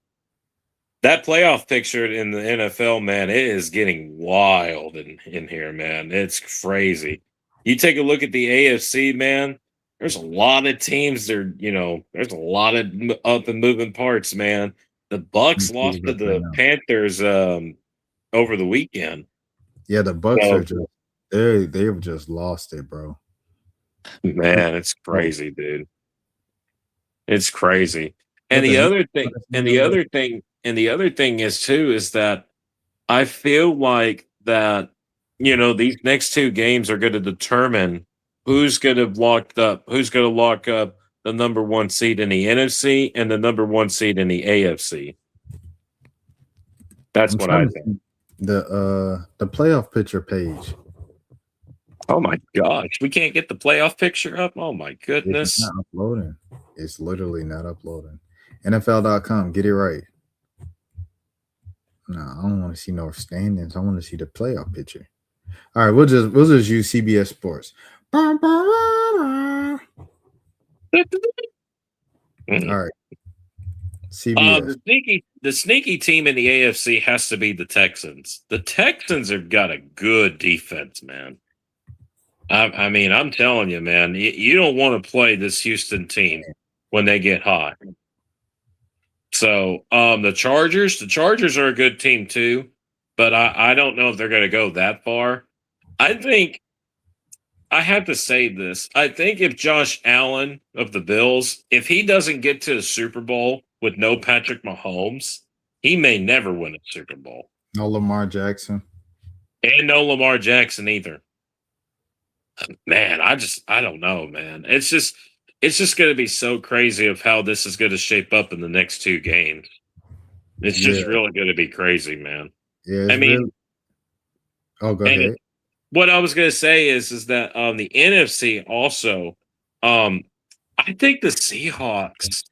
playoff picture in the NFL, man, it is getting wild in here, man. It's crazy. You take a look at the AFC, man. There's a lot of teams. There's a lot of up and moving parts, man. The Bucks lost to the Panthers over the weekend. Yeah, the Bucks are just they've just lost it, bro. Man, it's crazy, dude. It's crazy. And the other thing is too is that I feel like that these next two games are going to determine who's going to lock up the number one seed in the NFC and the number one seed in the AFC. That's what I think. The playoff picture page. Oh my gosh, we can't get the playoff picture up. Oh my goodness. It's not uploading. It's literally not uploading. NFL.com, get it right. No, I don't want to see no standings. I want to see the playoff picture. All right, we'll just use CBS Sports. All right. CBS. The sneaky team in the AFC has to be the Texans. The Texans have got a good defense, man. I mean, I'm telling you, man, you don't want to play this Houston team when they get hot. So the Chargers are a good team too, but I don't know if they're going to go that far. I think I have to say this. I think if Josh Allen of the Bills, if he doesn't get to the Super Bowl with no Patrick Mahomes, he may never win a Super Bowl. No Lamar Jackson. And no Lamar Jackson either. Man, I don't know, man. It's just going to be so crazy of how this is going to shape up in the next two games. It's just really going to be crazy, man. Yeah, I mean, go ahead. What I was going to say is that the NFC also, I think the Seahawks.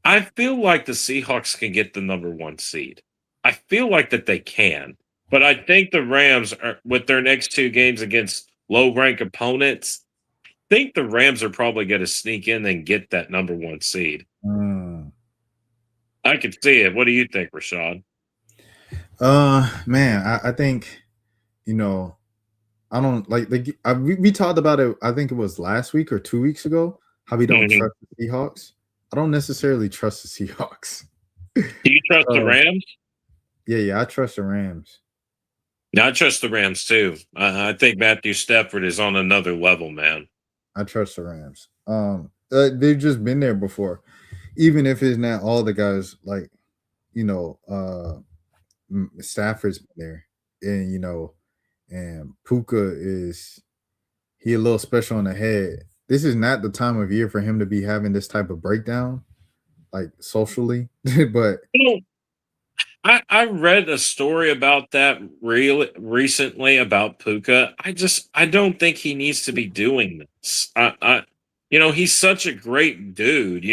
I feel like the Seahawks can get the number one seed. I feel like that they can, but I think the Rams are with their next two games against low-ranked opponents. I think the Rams are probably going to sneak in and get that number one seed. I could see it. What do you think, Rashad? Man, I think, I don't like we talked about it. I think it was last week or 2 weeks ago. How we don't trust the Seahawks. I don't necessarily trust the Seahawks. Do you trust the Rams? Yeah, I trust the Rams. I trust the Rams too. I think Matthew Stafford is on another level, man. I trust the Rams. They've just been there before, even if it's not all the guys. Like, Stafford's been there, and and Puka is he a little special in the head. This is not the time of year for him to be having this type of breakdown, like socially. But I read a story about that recently about Puka. I don't think he needs to be doing this. He's such a great dude.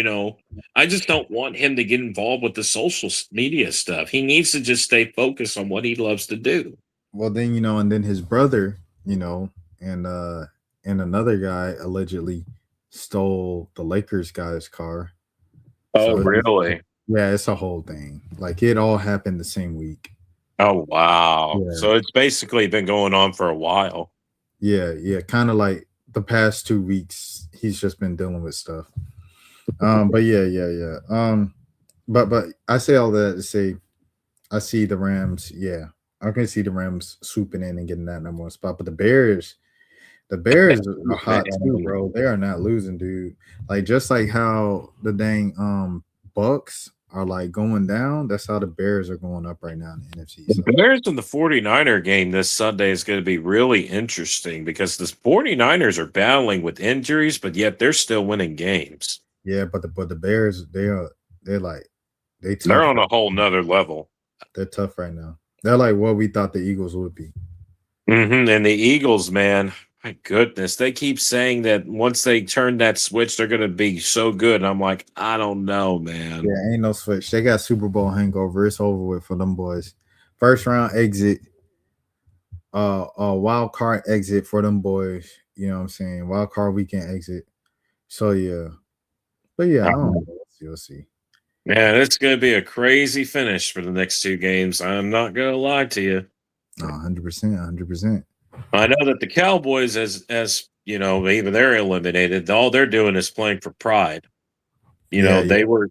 I just don't want him to get involved with the social media stuff. He needs to just stay focused on what he loves to do. well, then and then his brother, and another guy allegedly stole the Lakers guy's car. Oh, really? Yeah, it's a whole thing. Like it all happened the same week. Oh, wow. Yeah. So it's basically been going on for a while. Yeah, kind of like the past 2 weeks, he's just been dealing with stuff. But yeah. But I say all that to say, I see the Rams. Yeah, I can see the Rams swooping in and getting that number one spot. But the Bears are hot too, bro. They are not losing, dude. Like just like how the dang Bucks are like going down, that's how the Bears are going up right now in the NFC. The Bears and the 49er game this Sunday is going to be really interesting because the 49ers are battling with injuries, but yet they're still winning games. Yeah, but the Bears, they're on a whole nother level. They're tough right now. They're like what we thought the Eagles would be. And the Eagles, man, my goodness, they keep saying that once they turn that switch, they're going to be so good. And I'm like, I don't know, man. Yeah, ain't no switch. They got Super Bowl hangover. It's over with for them boys. First round exit, wild card exit for them boys. You know what I'm saying? Wild card weekend exit. So yeah, but yeah, I don't know. We'll see. Man, it's going to be a crazy finish for the next two games. I'm not going to lie to you. 100%. I know that the Cowboys, as even they're eliminated, all they're doing is playing for pride. They were.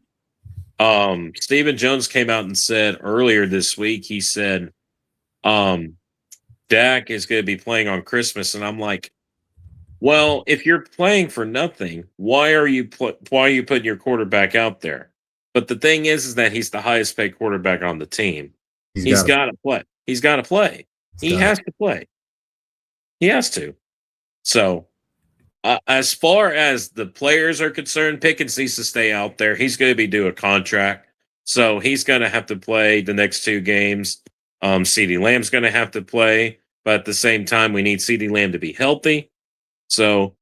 Stephen Jones came out and said earlier this week, he said, Dak is going to be playing on Christmas, and I'm like, well, if you're playing for nothing, why are you putting your quarterback out there? But the thing is that he's the highest paid quarterback on the team. He's got to play. He's got to play. He has to play. He has to. So, as far as the players are concerned, Pickens needs to stay out there. He's going to be due a contract. So, he's going to have to play the next two games. CeeDee Lamb's going to have to play. But at the same time, we need CeeDee Lamb to be healthy. So,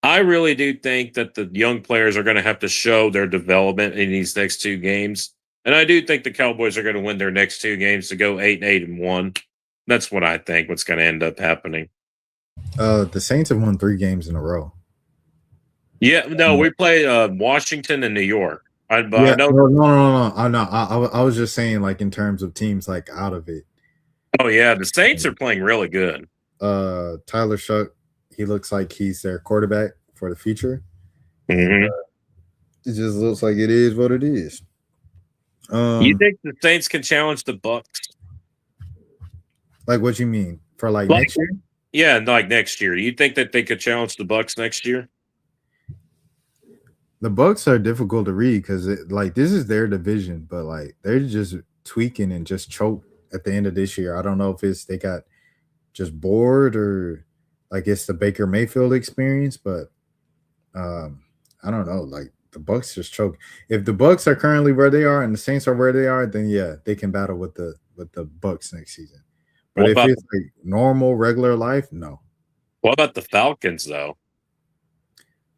I really do think that the young players are going to have to show their development in these next two games. And I do think the Cowboys are going to win their next two games to go 8-8-1. That's what I think what's going to end up happening. The Saints have won 3 games in a row. Yeah, no, we play Washington and New York. No. I was just saying, like in terms of teams, like out of it. Oh yeah, the Saints are playing really good. Tyler Shuck, he looks like he's their quarterback for the future. Mm-hmm. It just looks like it is what it is. You think the Saints can challenge the Bucks? Like what you mean for like next year? Yeah, like next year. Do you think that they could challenge the Bucks next year? The Bucks are difficult to read because this is their division, but like they're just tweaking and just choke at the end of this year. I don't know if it's they got just bored or like it's the Baker Mayfield experience, but I don't know. Like the Bucks just choke. If the Bucks are currently where they are and the Saints are where they are, then yeah, they can battle with the Bucks next season. But if it's like normal, regular life, no. What about the Falcons, though?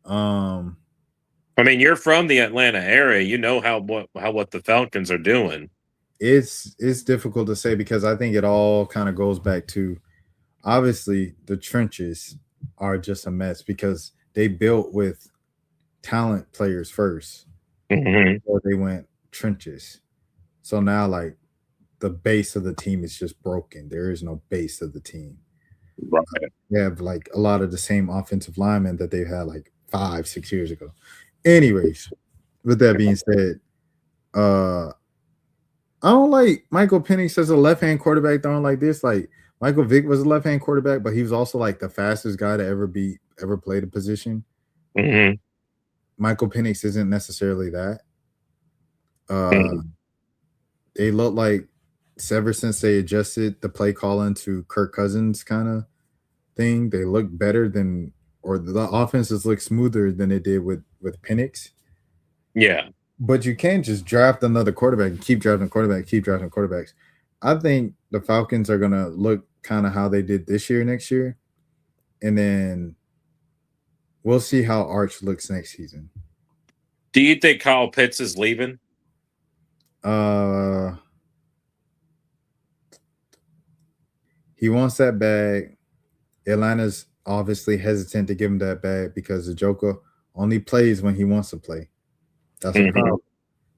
I mean, you're from the Atlanta area. You know what the Falcons are doing. It's difficult to say because I think it all kind of goes back to obviously the trenches are just a mess because they built with talent players first before they went trenches. So now like the base of the team is just broken. There is no base of the team. Right. They have like a lot of the same offensive linemen that they had like 5-6 years ago. Anyways, with that being said, I don't like Michael Penix as a left-hand quarterback throwing like this. Like Michael Vick was a left-hand quarterback, but he was also like the fastest guy to ever play the position. Mm-hmm. Michael Penix isn't necessarily that. They look like ever since they adjusted the play calling to Kirk Cousins kind of thing, they look better than, or the offenses look smoother than it did with Penix. Yeah. But you can't just draft another quarterback and keep drafting quarterbacks. I think the Falcons are gonna look kind of how they did this year, next year, and then we'll see how Arch looks next season. Do you think Kyle Pitts is leaving? He wants that bag. Atlanta's obviously hesitant to give him that bag because the Joker only plays when he wants to play. That's a problem.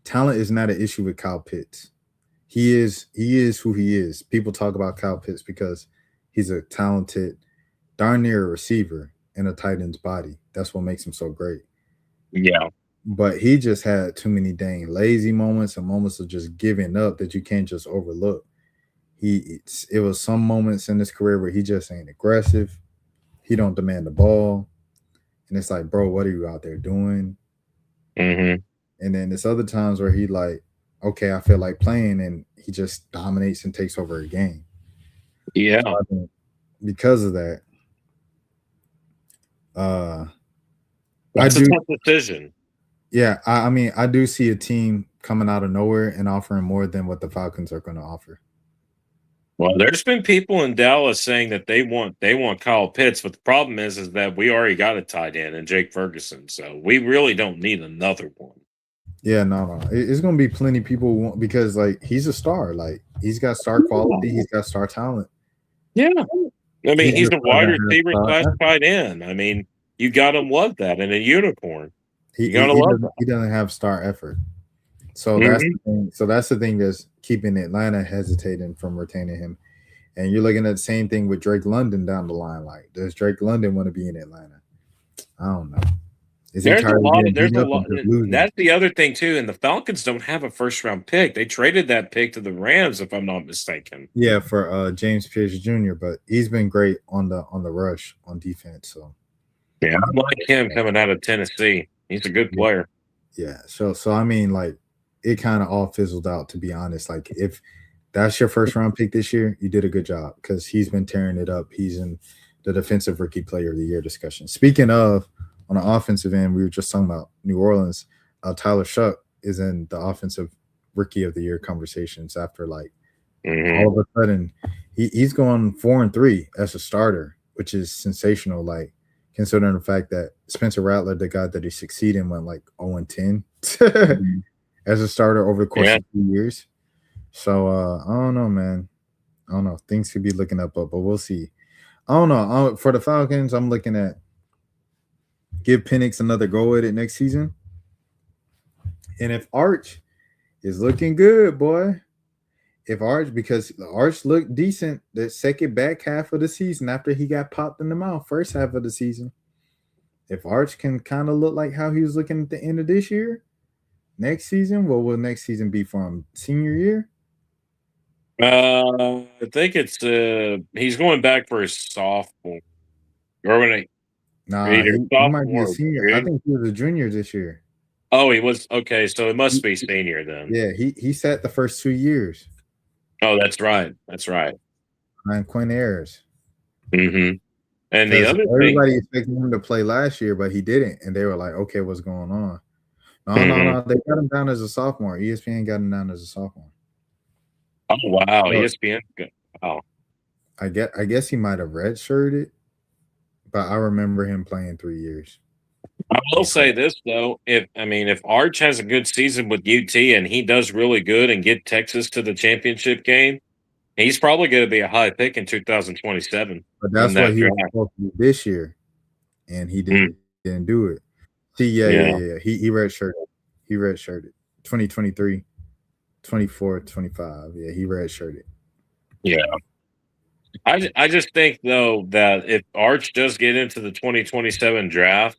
Talent is not an issue with Kyle Pitts. He is who he is. People talk about Kyle Pitts because he's a talented, darn near a receiver in a tight end's body. That's what makes him so great. Yeah. But he just had too many dang lazy moments and moments of just giving up that you can't just overlook. It was some moments in his career where he just ain't aggressive. He don't demand the ball. And it's like, bro, what are you out there doing? Mm-hmm. And then there's other times where he like, okay, I feel like playing, and he just dominates and takes over a game. Yeah. So I think because of that, that's a tough decision. Yeah, I mean, I do see a team coming out of nowhere and offering more than what the Falcons are going to offer. Well, there's been people in Dallas saying that they want Kyle Pitts, but the problem is that we already got a tight end in Jake Ferguson, so we really don't need another one. Yeah, no. It's going to be plenty of people who want, because like he's a star, like he's got star quality, he's got star talent. Yeah, I mean he's a wide receiver / tight end. I mean you got to love that in a unicorn. He doesn't have star effort. So that's the thing. So that's the thing that's keeping Atlanta hesitating from retaining him. And you're looking at the same thing with Drake London down the line. Like, does Drake London want to be in Atlanta? I don't know. There's a lot. That's the other thing too. And the Falcons don't have a first round pick. They traded that pick to the Rams, if I'm not mistaken. Yeah, for James Pierce Jr. But he's been great on the rush on defense. So yeah, I like him coming out of Tennessee. He's a good player. Yeah. So I mean, like, it kind of all fizzled out, to be honest. Like, if that's your first round pick this year, you did a good job because he's been tearing it up. He's in the defensive rookie player of the year discussion. Speaking of, on the offensive end, we were just talking about New Orleans. Tyler Shuck is in the offensive rookie of the year conversations after like all of a sudden he's going 4-3 as a starter, which is sensational. Like, considering the fact that Spencer Rattler, the guy that he succeeded in, went like 0-10 as a starter over the course of 2 years. So I don't know, man. I don't know. Things could be looking up, but we'll see. I don't know. For the Falcons, I'm looking at give Penix another go at it next season. And if Arch is looking good, boy, because Arch looked decent the second back half of the season after he got popped in the mouth first half of the season. If Arch can kind of look like how he was looking at the end of this year, next season, what will next season be for him? Senior year? I think it's he's going back for his sophomore. Or when he might be a senior. I think he was a junior this year. Oh, he was. Okay, so it must be senior then. Yeah, he sat the first 2 years. Oh, that's right. That's right. And Quinn Ayers. Mm-hmm. And the other everybody expected him to play last year, but he didn't. And they were like, okay, what's going on? No. They got him down as a sophomore. ESPN got him down as a sophomore. Oh, wow. So, ESPN. Wow. I guess he might have redshirted, but I remember him playing 3 years. I will say this, though. If Arch has a good season with UT and he does really good and get Texas to the championship game, he's probably going to be a high pick in 2027. But that's what he was supposed to do this year, and he didn't do it. See, yeah. He redshirted. He redshirted 2023, 24, 25. Yeah, he redshirted. Yeah. I just think, though, that if Arch does get into the 2027 draft,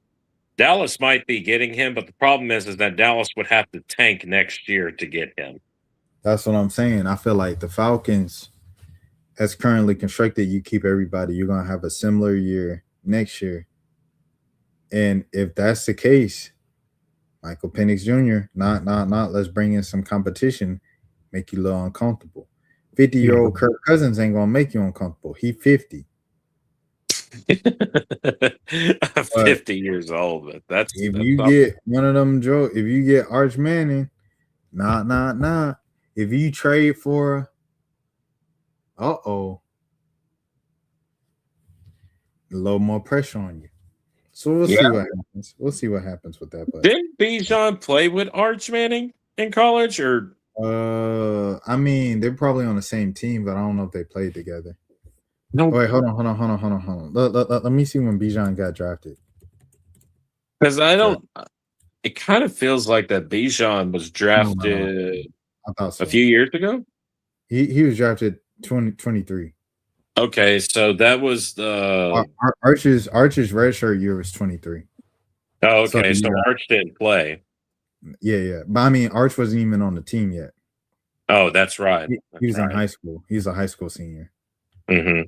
Dallas might be getting him, but the problem is that Dallas would have to tank next year to get him. That's what I'm saying. I feel like the Falcons, as currently constructed, you keep everybody. You're gonna have a similar year next year, and if that's the case, Michael Penix Jr. Not. Let's bring in some competition. Make you a little uncomfortable. 50-year-old Kirk Cousins ain't gonna make you uncomfortable. He 50. 50 years old, but that's if you get one of them, Joe. If you get Arch Manning, nah. If you trade for, a little more pressure on you. So we'll see what happens. We'll see what happens with that. But didn't Bijan play with Arch Manning in college, or? I mean, they're probably on the same team, but I don't know if they played together. No. Oh, wait, hold on. Let me see when Bijan got drafted. Because I don't. It kind of feels like that Bijan was drafted I thought so. a few years ago. He was drafted 2023. Okay, so that was the Arch's redshirt year was 23. Oh, okay. So Arch didn't play. Yeah. But I mean, Arch wasn't even on the team yet. Oh, that's right. He was in high school. He was a high school senior. Mm-hmm.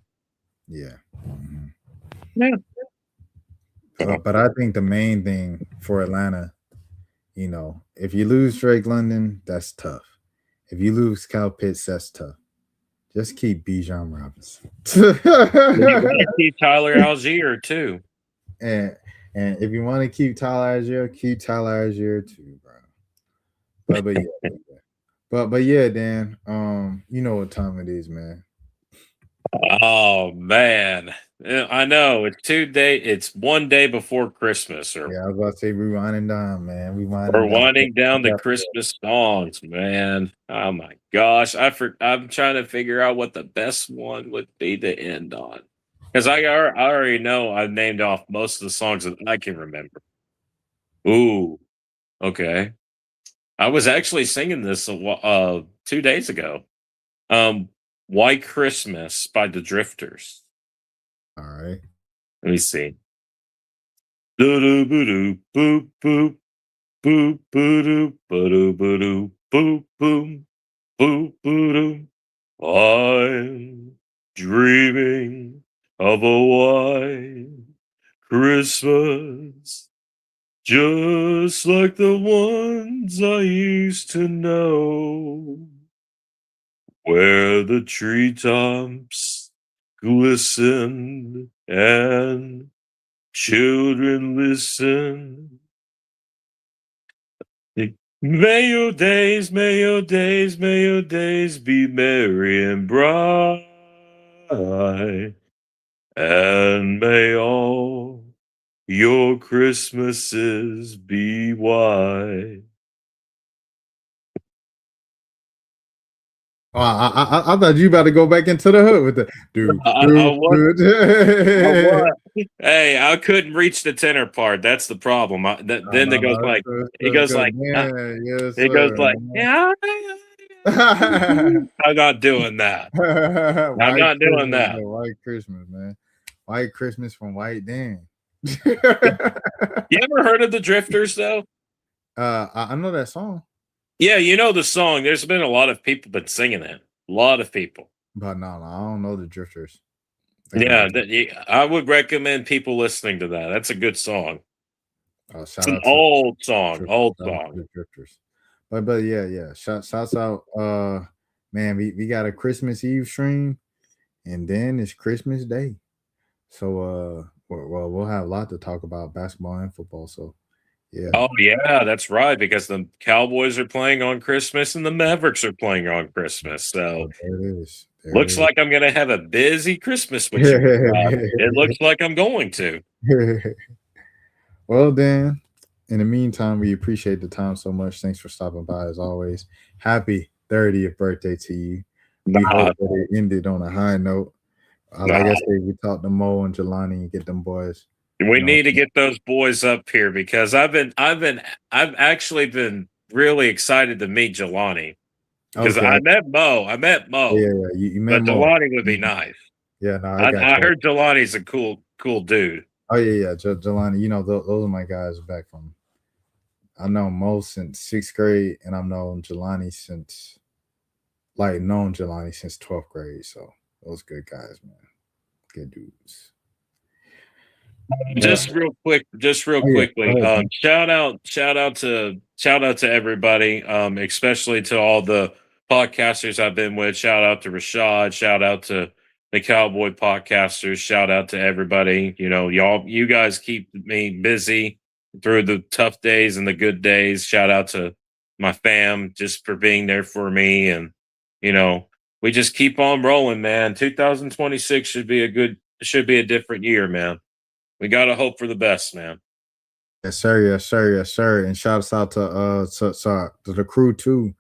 Yeah. Mm-hmm. Yeah. But I think the main thing for Atlanta, if you lose Drake London, that's tough. If you lose Kyle Pitts, that's tough. Just keep Bijan Robinson. Keep Tyler Algier too. And if you want to keep Tyler Algier, keep Tyler Algier too, bro. But yeah, Dan. You know what time it is, man. Oh man, I know it's 1 day before Christmas, or I was about to say we winding down, man. We're winding down the Christmas songs, man. Oh my gosh, I'm trying to figure out what the best one would be to end on, because I already know I've named off most of the songs that I can remember. Ooh, okay. I was actually singing this 2 days ago. White Christmas by the Drifters. All right. Let me see. Do boop boop boop boop boop boop boop boop boop boop boop. I'm dreaming of a white Christmas, just like the ones I used to know, where the treetops glisten and children listen. May your days be merry and bright, and may all your Christmases be white. Oh, I thought you about to go back into the hood with the dude. Hey, I couldn't reach the tenor part. That's the problem. Then it goes like, yeah. I'm not doing that. I'm not doing that. White Christmas, man. White Christmas from White Dan. You ever heard of the Drifters though? I know that song. Yeah, you know the song. There's been a lot of people been singing it. A lot of people. But no, I don't know the Drifters. Yeah, I would recommend people listening to that. That's a good song. It's an old song. The Drifters. But yeah. Shouts out. Man, we got a Christmas Eve stream, and then it's Christmas Day. So we'll have a lot to talk about, basketball and football. So yeah. Oh yeah, that's right, because the Cowboys are playing on Christmas and the Mavericks are playing on Christmas. So there it is. Looks like I'm gonna have a busy Christmas with you. It looks like I'm going to. Well, Dan, in the meantime, we appreciate the time so much. Thanks for stopping by as always. Happy 30th birthday to you. We hope that it ended on a high note. Like I said, we talked to Mo and Jelani and get them boys. We need to get those boys up here, because I've actually been really excited to meet Jelani. Because I met Mo. Yeah, you met but Mo. Jelani would be nice. Yeah, no, I heard Jelani's a cool dude. Oh yeah. Jelani, those are my guys back from. I know Mo since 6th grade, and I've known Jelani since 12th grade. So Those good guys, man. Good dudes. Just real quickly. Shout out to everybody, especially to all the podcasters I've been with. Shout out to Rashad. Shout out to the Cowboy podcasters. Shout out to everybody. You guys keep me busy through the tough days and the good days. Shout out to my fam just for being there for me, and we just keep on rolling, man. 2026 should be a different year, man. We gotta hope for the best, man. Yes, sir. Yes, sir. Yes, sir. And shouts out to the crew too.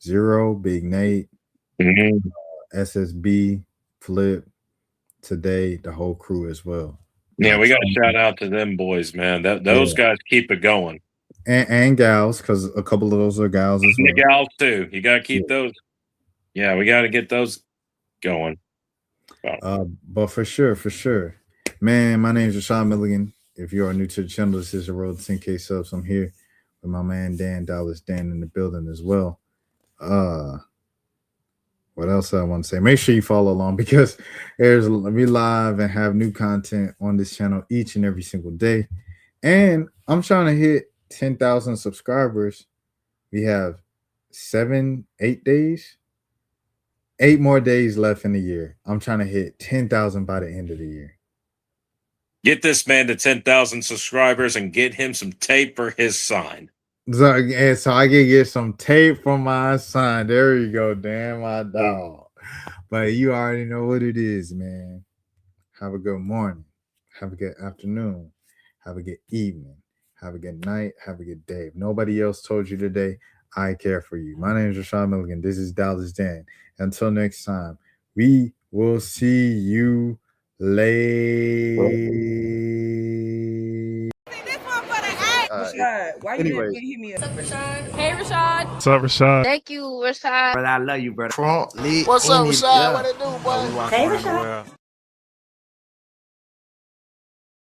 Zero, Big Nate, SSB, Flip, today, the whole crew as well. Yeah, we got to shout out to them boys, man. Those guys keep it going. And gals, because a couple of those are gals as well. The gals too. You got to keep those. Yeah, we got to get those going. But for sure. Man, my name is Rashad Milligan. If you are new to the channel, this is the road to 10K subs. I'm here with my man Dan Dallas Dan in the building as well. What else I want to say? Make sure you follow along because we live and have new content on this channel each and every single day. And I'm trying to hit 10,000 subscribers. We have 8 days. 8 more days left in the year. I'm trying to hit 10,000 by the end of the year. Get this man to 10,000 subscribers and get him some tape for his sign. So I can get some tape for my sign. There you go, damn my dog. But you already know what it is, man. Have a good morning. Have a good afternoon. Have a good evening. Have a good night. Have a good day. If nobody else told you today, I care for you. My name is Rashad Milligan. This is Dallas Dan. Until next time, we will see you later. Rashad, why you didn't hit me up? What's up, Rashad? Hey, Rashad. What's up, Rashad? Thank you, Rashad. Brother, I love you, brother. What's up, Rashad? What it do, boy? Hey, Rashad.